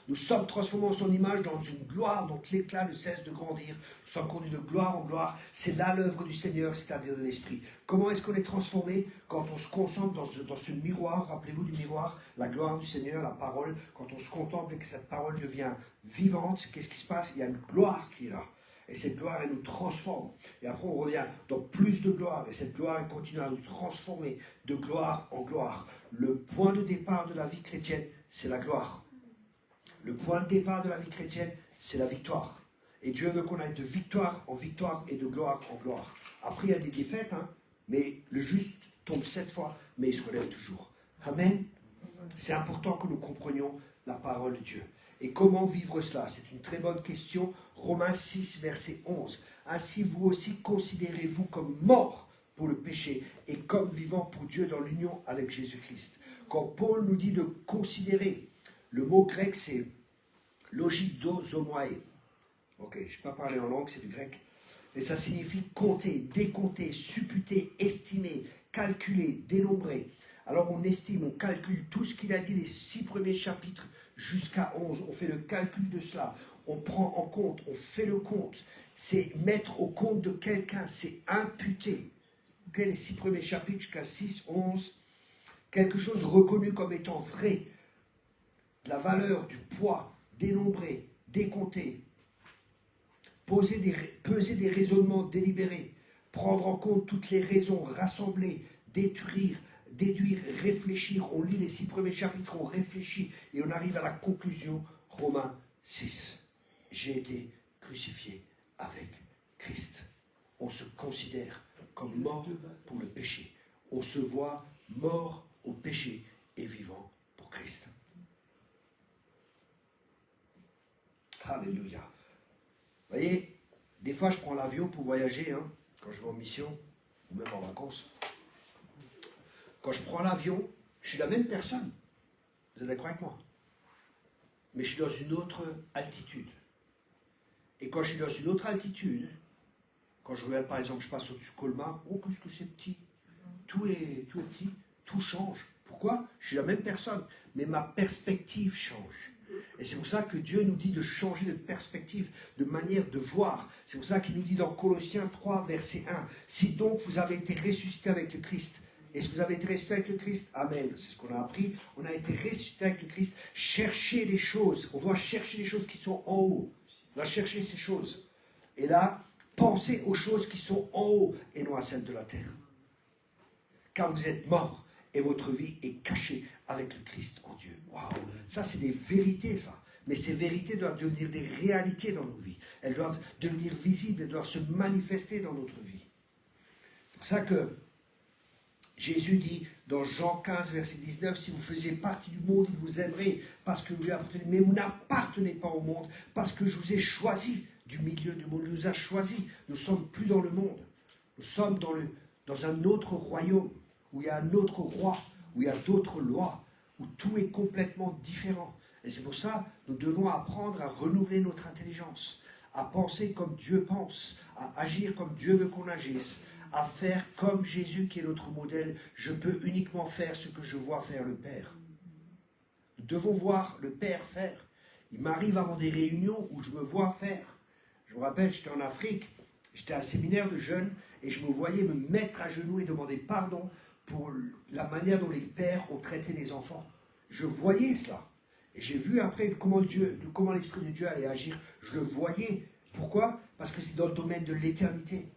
Speaker 1: Nous sommes transformés en son image dans une gloire dont l'éclat ne cesse de grandir. Nous sommes conduits de gloire en gloire. C'est là l'œuvre du Seigneur, c'est-à-dire de l'Esprit. Comment est-ce qu'on est transformé? Quand on se concentre dans ce miroir, rappelez-vous du miroir, la gloire du Seigneur, la parole. Quand on se contemple et que cette parole devient vivante, qu'est-ce qui se passe? Il y a une gloire qui est là. Et cette gloire, elle nous transforme. Et après, on revient dans plus de gloire. Et cette gloire, elle continue à nous transformer de gloire en gloire. Le point de départ de la vie chrétienne, c'est la gloire. Le point de départ de la vie chrétienne, c'est la victoire. Et Dieu veut qu'on aille de victoire en victoire et de gloire en gloire. Après, il y a des défaites, hein, mais le juste tombe 7 fois, mais il se relève toujours. Amen. C'est important que nous comprenions la parole de Dieu. Et comment vivre cela? C'est une très bonne question. Romains 6, verset 11. Ainsi, vous aussi considérez-vous comme morts pour le péché et comme vivants pour Dieu dans l'union avec Jésus-Christ. Quand Paul nous dit de considérer, le mot grec c'est logidozomoae. Ok, je ne vais pas parler en langue, c'est du grec. Et ça signifie compter, décompter, supputer, estimer, calculer, dénombrer. Alors on estime, on calcule tout ce qu'il a dit les 6 premiers chapitres jusqu'à 11. On fait le calcul de cela. On prend en compte, on fait le compte. C'est mettre au compte de quelqu'un, c'est imputer. Okay, les 6 premiers chapitres jusqu'à 6, 11. Quelque chose reconnu comme étant vrai. De la valeur, du poids, dénombrer, décompter. Peser des raisonnements délibérés, prendre en compte toutes les raisons, rassembler, déduire, réfléchir. On lit les 6 premiers chapitres, on réfléchit et on arrive à la conclusion, Romains 6. J'ai été crucifié avec Christ. On se considère comme mort pour le péché. On se voit mort au péché et vivant pour Christ. Alléluia. Vous voyez, des fois je prends l'avion pour voyager, hein, quand je vais en mission, ou même en vacances. Quand je prends l'avion, je suis la même personne. Vous êtes d'accord avec moi? Mais je suis dans une autre altitude. Et quand je suis dans une autre altitude, quand je regarde par exemple, je passe au-dessus de Colmar, oh, qu'est-ce que c'est petit. Tout est petit, tout change. Pourquoi? Je suis la même personne, mais ma perspective change. Et c'est pour ça que Dieu nous dit de changer de perspective, de manière de voir. C'est pour ça qu'il nous dit dans Colossiens 3, verset 1, « Si donc vous avez été ressuscité avec le Christ, est-ce que vous avez été ressuscité avec le Christ? Amen. » C'est ce qu'on a appris. On a été ressuscité avec le Christ. Cherchez les choses. On doit chercher les choses qui sont en haut. On doit chercher ces choses. Et là, pensez aux choses qui sont en haut et non à celles de la terre. Car vous êtes morts et votre vie est cachée avec le Christ en Dieu. Waouh! Ça, c'est des vérités, ça. Mais ces vérités doivent devenir des réalités dans nos vies. Elles doivent devenir visibles, elles doivent se manifester dans notre vie. C'est pour ça que Jésus dit dans Jean 15, verset 19, « Si vous faisiez partie du monde, il vous aimerait parce que vous lui appartenez. Mais vous n'appartenez pas au monde parce que je vous ai choisi du milieu du monde. Il nous a choisis. Nous ne sommes plus dans le monde. Nous sommes dans un autre royaume où il y a un autre roi, où il y a d'autres lois, où tout est complètement différent. Et c'est pour ça que nous devons apprendre à renouveler notre intelligence, à penser comme Dieu pense, à agir comme Dieu veut qu'on agisse, à faire comme Jésus qui est notre modèle. Je peux uniquement faire ce que je vois faire le Père. Nous devons voir le Père faire. Il m'arrive avant des réunions où je me vois faire. Je me rappelle, j'étais en Afrique, j'étais à un séminaire de jeunes et je me voyais me mettre à genoux et demander pardon pour la manière dont les pères ont traité les enfants. Je voyais cela. Et j'ai vu après comment l'Esprit de Dieu allait agir. Je le voyais. Pourquoi? Parce que c'est dans le domaine de l'éternité.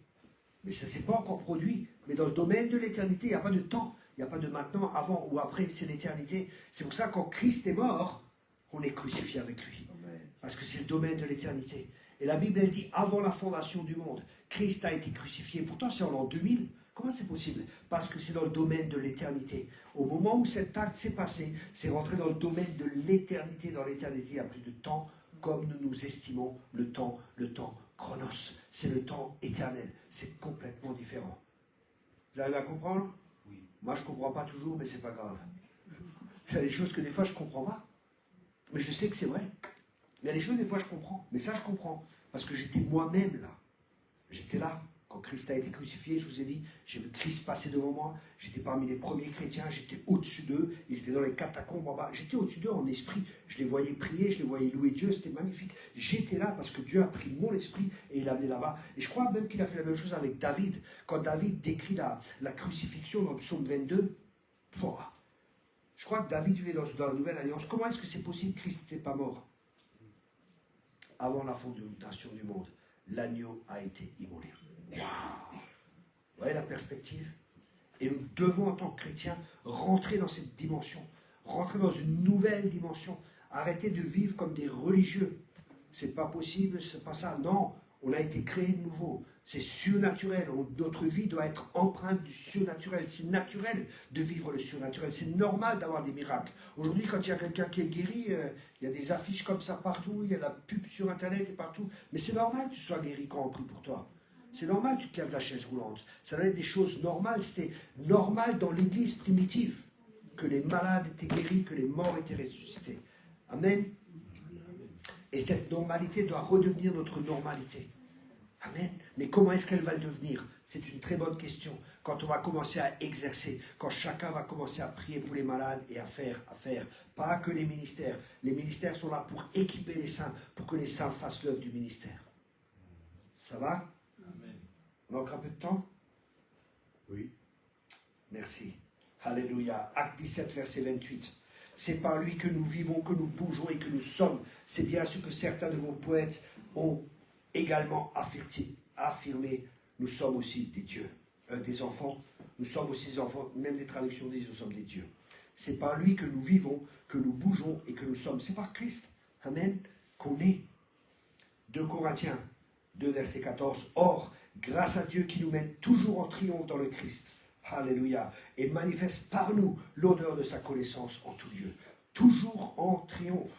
Speaker 1: Mais ça ne s'est pas encore produit. Mais dans le domaine de l'éternité, il n'y a pas de temps. Il n'y a pas de maintenant, avant ou après, c'est l'éternité. C'est pour ça que quand Christ est mort, on est crucifié avec lui. Parce que c'est le domaine de l'éternité. Et la Bible, elle dit, avant la fondation du monde, Christ a été crucifié. Pourtant, c'est en l'an 2000. Comment c'est possible? Parce que c'est dans le domaine de l'éternité. Au moment où cet acte s'est passé, c'est rentré dans le domaine de l'éternité. Dans l'éternité, il n'y a plus de temps comme nous nous estimons le temps chronos. C'est le temps éternel. C'est complètement différent. Vous arrivez à comprendre?
Speaker 3: Oui.
Speaker 1: Moi, je ne comprends pas toujours, mais ce n'est pas grave. Il y a des choses que des fois, je ne comprends pas. Mais je sais que c'est vrai. Il y a des choses, des fois, je comprends. Mais ça, je comprends. Parce que j'étais moi-même là. J'étais là. Quand Christ a été crucifié, je vous ai dit, j'ai vu Christ passer devant moi. J'étais parmi les premiers chrétiens. J'étais au-dessus d'eux. Ils étaient dans les catacombes en bas. J'étais au-dessus d'eux en esprit. Je les voyais prier, je les voyais louer Dieu. C'était magnifique. J'étais là parce que Dieu a pris mon esprit et il l'a amené là-bas. Et je crois même qu'il a fait la même chose avec David. Quand David décrit la crucifixion dans le psaume 22, je crois que David vivait dans la Nouvelle Alliance. Comment est-ce que c'est possible que Christ n'était pas mort? Avant la fondation du monde, l'agneau a été immolé. Waouh! Vous voyez la perspective? Et nous devons, en tant que chrétiens, rentrer dans cette dimension, rentrer dans une nouvelle dimension, arrêter de vivre comme des religieux. c'est pas possible, c'est pas ça. Non, on a été créé de nouveau. C'est surnaturel. Notre vie doit être empreinte du surnaturel. C'est naturel de vivre le surnaturel. C'est normal d'avoir des miracles. Aujourd'hui, quand il y a quelqu'un qui est guéri, il y a des affiches comme ça partout, il y a la pub sur Internet et partout. Mais c'est normal que tu sois guéri quand on prie pour toi. C'est normal que tu te lèves de la chaise roulante. Ça doit être des choses normales. C'était normal dans l'église primitive que les malades étaient guéris, que les morts étaient ressuscités. Amen. Et cette normalité doit redevenir notre normalité. Amen. Mais comment est-ce qu'elle va le devenir? C'est une très bonne question. Quand on va commencer à exercer, quand chacun va commencer à prier pour les malades et à faire. Pas que les ministères. Les ministères sont là pour équiper les saints, pour que les saints fassent l'œuvre du ministère. Ça va?
Speaker 3: Amen.
Speaker 1: On a encore un peu de temps?
Speaker 3: Oui.
Speaker 1: Merci. Alléluia. Acte 17, verset 28. C'est par lui que nous vivons, que nous bougeons et que nous sommes. C'est bien ce que certains de vos poètes ont également affirmé. Nous sommes aussi des dieux, des enfants. Nous sommes aussi des enfants. Même les traductions disent nous sommes des dieux. C'est par lui que nous vivons, que nous bougeons et que nous sommes. C'est par Christ. Amen. Qu'on est. 2 Corinthiens 2, verset 14. Or, grâce à Dieu qui nous mène toujours en triomphe dans le Christ. Alléluia. Et manifeste par nous l'odeur de sa connaissance en tout lieu. Toujours en triomphe.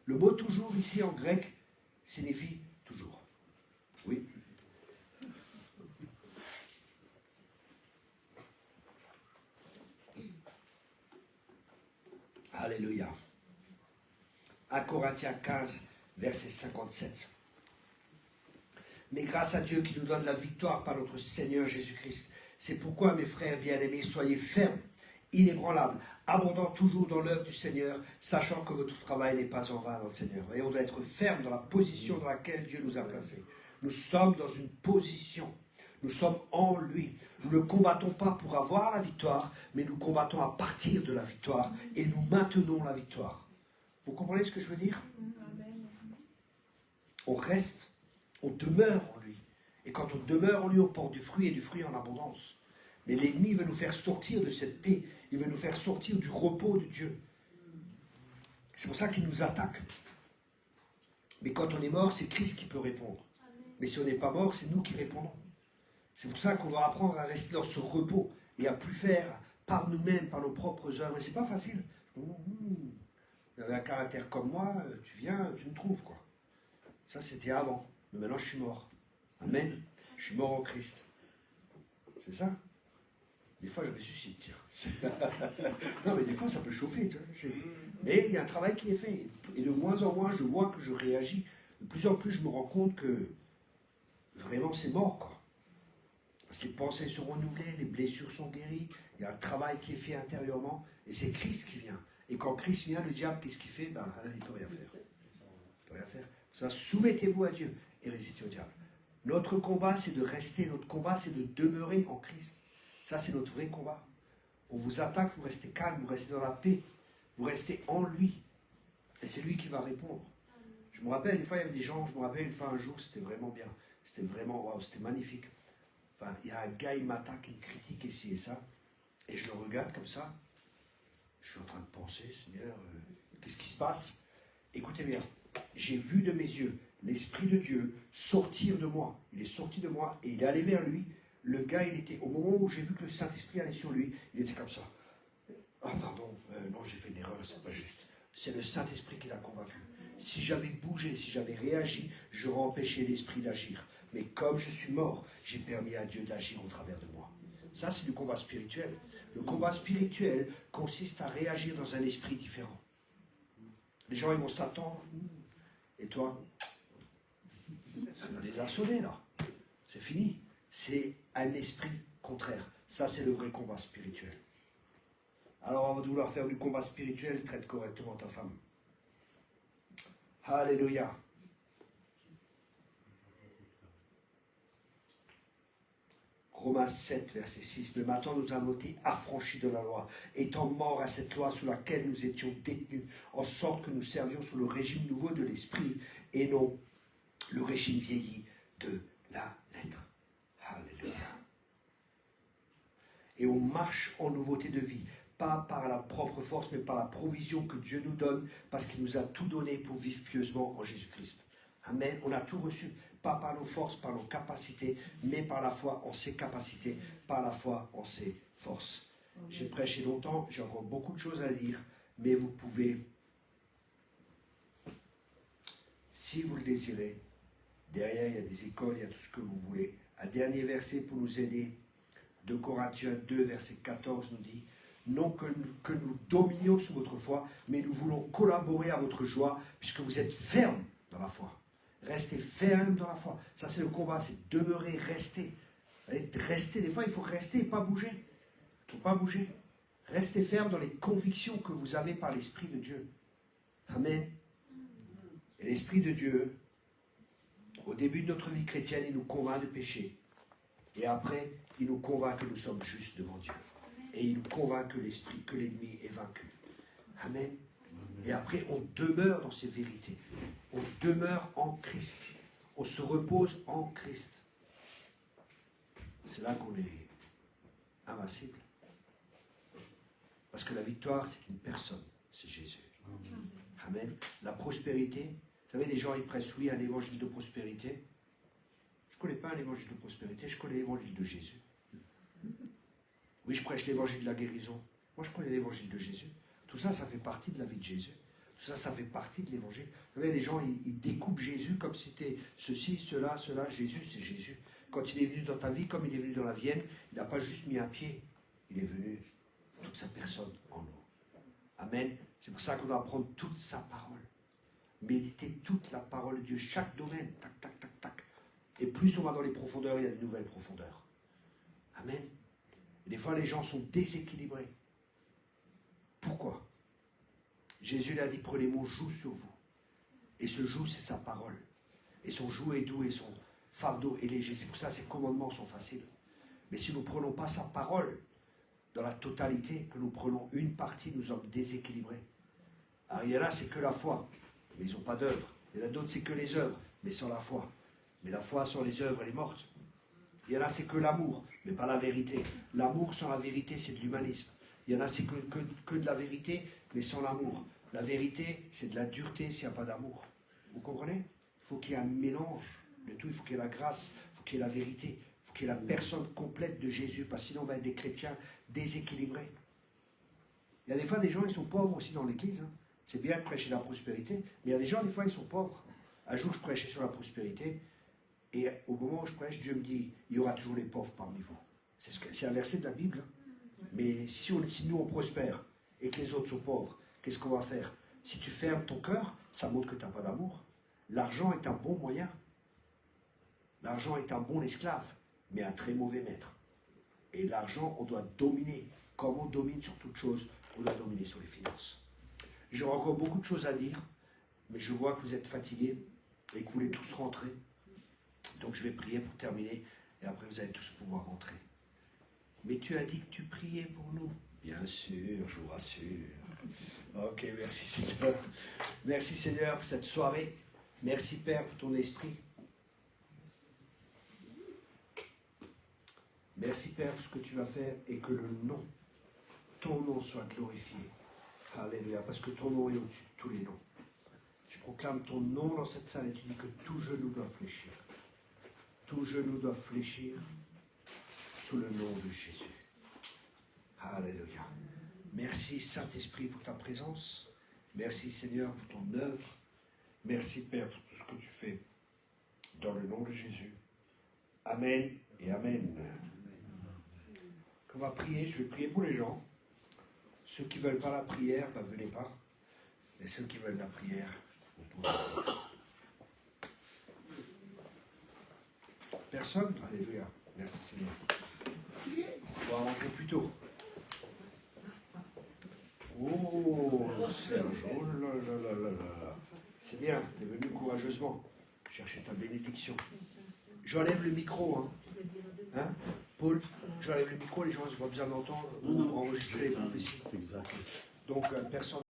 Speaker 1: Le mot toujours ici en grec signifie toujours. Oui. Alléluia. 1 Corinthiens 15, verset 57. Mais grâce à Dieu qui nous donne la victoire par notre Seigneur Jésus-Christ. C'est pourquoi, mes frères bien-aimés, soyez fermes, inébranlables, abondants toujours dans l'œuvre du Seigneur, sachant que votre travail n'est pas en vain dans le Seigneur. Et on doit être ferme dans la position dans laquelle Dieu nous a placés. Nous sommes dans une position. Nous sommes en lui. Nous ne combattons pas pour avoir la victoire, mais nous combattons à partir de la victoire et nous maintenons la victoire. Vous comprenez ce que je veux dire? On reste. On demeure en lui. Et quand on demeure en lui, on porte du fruit et du fruit en abondance. Mais l'ennemi veut nous faire sortir de cette paix. Il veut nous faire sortir du repos de Dieu. C'est pour ça qu'il nous attaque. Mais quand on est mort, c'est Christ qui peut répondre. Mais si on n'est pas mort, c'est nous qui répondons. C'est pour ça qu'on doit apprendre à rester dans ce repos et à plus faire par nous-mêmes, par nos propres œuvres. Et c'est pas facile. Vous avez un caractère comme moi, tu viens, tu me trouves, quoi. Ça, c'était avant. Mais maintenant, je suis mort. Amen. Je suis mort en Christ. C'est ça? Des fois, je ressuscite, tiens. Non, mais des fois, ça peut chauffer. Tu vois. Mais il y a un travail qui est fait. Et de moins en moins, je vois que je réagis. De plus en plus, je me rends compte que vraiment, c'est mort, quoi. Parce que les pensées sont renouvelées, les blessures sont guéries. Il y a un travail qui est fait intérieurement. Et c'est Christ qui vient. Et quand Christ vient, le diable, qu'est-ce qu'il fait? Ben, il ne peut rien faire. Il ne peut rien faire. Ça, soumettez-vous à Dieu et résistez au diable. Notre combat, c'est de rester. Notre combat, c'est de demeurer en Christ. Ça, c'est notre vrai combat. On vous attaque, vous restez calme, vous restez dans la paix. Vous restez en lui. Et c'est lui qui va répondre. Je me rappelle, des fois, il y avait des gens, je me rappelle une fois un jour, c'était vraiment bien. C'était vraiment, waouh, c'était magnifique. Enfin, il y a un gars, il m'attaque, il me critique ici et ça. Et je le regarde comme ça. Je suis en train de penser, Seigneur, qu'est-ce qui se passe? Écoutez bien, j'ai vu de mes yeux l'Esprit de Dieu sortir de moi. Il est sorti de moi et il est allé vers lui. Le gars, il était, au moment où j'ai vu que le Saint-Esprit allait sur lui, il était comme ça. Ah pardon, non, j'ai fait une erreur, c'est pas juste. C'est le Saint-Esprit qui l'a convaincu. Si j'avais bougé, si j'avais réagi, j'aurais empêché l'Esprit d'agir. Mais comme je suis mort, j'ai permis à Dieu d'agir au travers de moi. Ça, c'est du combat spirituel. Le combat spirituel consiste à réagir dans un esprit différent. Les gens, ils vont s'attendre. Et toi, c'est désarçonné, là. C'est fini. C'est un esprit contraire. Ça, c'est le vrai combat spirituel. Alors, avant de vouloir faire du combat spirituel, traite correctement ta femme. Alléluia. Romains 7, verset 6. Mais maintenant, nous avons été affranchis de la loi, étant morts à cette loi sous laquelle nous étions détenus, en sorte que nous servions sous le régime nouveau de l'esprit, et non le régime vieilli de la lettre. Alléluia. Et on marche en nouveauté de vie, pas par la propre force, mais par la provision que Dieu nous donne, parce qu'il nous a tout donné pour vivre pieusement en Jésus-Christ. Amen. On a tout reçu, pas par nos forces, par nos capacités, mais par la foi en ses capacités, par la foi en ses forces. J'ai prêché longtemps, j'ai encore beaucoup de choses à dire, mais vous pouvez, si vous le désirez, derrière il y a des écoles, il y a tout ce que vous voulez. Un dernier verset pour nous aider, 2 Corinthiens 2, verset 14 nous dit, non que nous dominions sur votre foi, mais nous voulons collaborer à votre joie, puisque vous êtes fermes dans la foi. Restez ferme dans la foi. Ça, c'est le combat, c'est demeurer, rester. Rester, des fois, il faut rester et pas bouger. Il ne faut pas bouger. Restez ferme dans les convictions que vous avez par l'Esprit de Dieu. Amen. Et l'Esprit de Dieu, au début de notre vie chrétienne, il nous convainc de péché. Et après, il nous convainc que nous sommes justes devant Dieu. Et il nous convainc que l'ennemi est vaincu. Amen. Et après, on demeure dans ces vérités. On demeure en Christ. On se repose en Christ. C'est là qu'on est invincible. Parce que la victoire, c'est une personne. C'est Jésus. Amen. La prospérité. Vous savez, les gens, ils prêchent, oui, un évangile de prospérité. Je ne connais pas un évangile de prospérité. Je connais l'évangile de Jésus. Oui, je prêche l'évangile de la guérison. Moi, je connais l'évangile de Jésus. Tout ça, ça fait partie de la vie de Jésus. Tout ça, ça fait partie de l'évangile. Vous savez, les gens, ils découpent Jésus comme si c'était ceci, cela, cela. Jésus, c'est Jésus. Quand il est venu dans ta vie, comme il est venu dans la vienne, il n'a pas juste mis un pied. Il est venu toute sa personne en nous. Amen. C'est pour ça qu'on doit apprendre toute sa parole. Méditer toute la parole de Dieu, chaque domaine. Tac, tac, tac, tac. Et plus on va dans les profondeurs, il y a de nouvelles profondeurs. Amen. Et des fois, les gens sont déséquilibrés. Pourquoi? Jésus l'a dit, prenez mon joug sur vous. Et ce joug, c'est sa parole. Et son joug est doux et son fardeau est léger. C'est pour ça que ses commandements sont faciles. Mais si nous ne prenons pas sa parole dans la totalité, que nous prenons une partie, nous sommes déséquilibrés. Alors il y en a, c'est que la foi, mais ils n'ont pas d'œuvre. Il y en a d'autres, c'est que les œuvres, mais sans la foi. Mais la foi sans les œuvres, elle est morte. Il y en a, c'est que l'amour, mais pas la vérité. L'amour sans la vérité, c'est de l'humanisme. Il y en a, c'est que de la vérité, mais sans l'amour. La vérité, c'est de la dureté s'il n'y a pas d'amour. Vous comprenez? Il faut qu'il y ait un mélange de tout. Il faut qu'il y ait la grâce, il faut qu'il y ait la vérité, il faut qu'il y ait la personne complète de Jésus, parce que sinon on va être des chrétiens déséquilibrés. Il y a des fois des gens, ils sont pauvres aussi dans l'église. Hein. C'est bien de prêcher la prospérité, mais il y a des gens, des fois, ils sont pauvres. Un jour, je prêchais sur la prospérité, et au moment où je prêche, Dieu me dit, il y aura toujours les pauvres parmi vous. C'est un verset de la Bible. Hein. Mais si nous, on prospère, et que les autres sont pauvres, qu'est-ce qu'on va faire? Si tu fermes ton cœur, ça montre que tu n'as pas d'amour. L'argent est un bon moyen. L'argent est un bon esclave, mais un très mauvais maître. Et l'argent, on doit dominer. Comme on domine sur toute chose, on doit dominer sur les finances. J'aurai encore beaucoup de choses à dire, mais je vois que vous êtes fatigués et que vous voulez tous rentrer. Donc je vais prier pour terminer, et après vous allez tous pouvoir rentrer. Mais tu as dit que tu priais pour nous. Bien sûr, je vous rassure. Ok, merci Seigneur. Merci Seigneur pour cette soirée. Merci Père pour ton esprit. Merci Père pour ce que tu vas faire et que le nom, ton nom soit glorifié. Alléluia, parce que ton nom est au-dessus de tous les noms. Je proclame ton nom dans cette salle et tu dis que tout genou doit fléchir. Tout genou doit fléchir sous le nom de Jésus. Alléluia. Merci Saint-Esprit pour ta présence. Merci Seigneur pour ton œuvre. Merci Père pour tout ce que tu fais. Dans le nom de Jésus. Amen et Amen. On va prier, je vais prier pour les gens. Ceux qui ne veulent pas la prière, ben venez pas. Et ceux qui veulent la prière, vous pouvez. Personne? Alléluia. Merci Seigneur. On va rentrer plus tôt. Oh, Serge, oh là là là là là. C'est bien, tu es venu courageusement chercher ta bénédiction. J'enlève le micro, hein. Hein, Paul, j'enlève le micro, les gens n'ont pas besoin d'entendre ou enregistrer les prophéties. Donc, personne.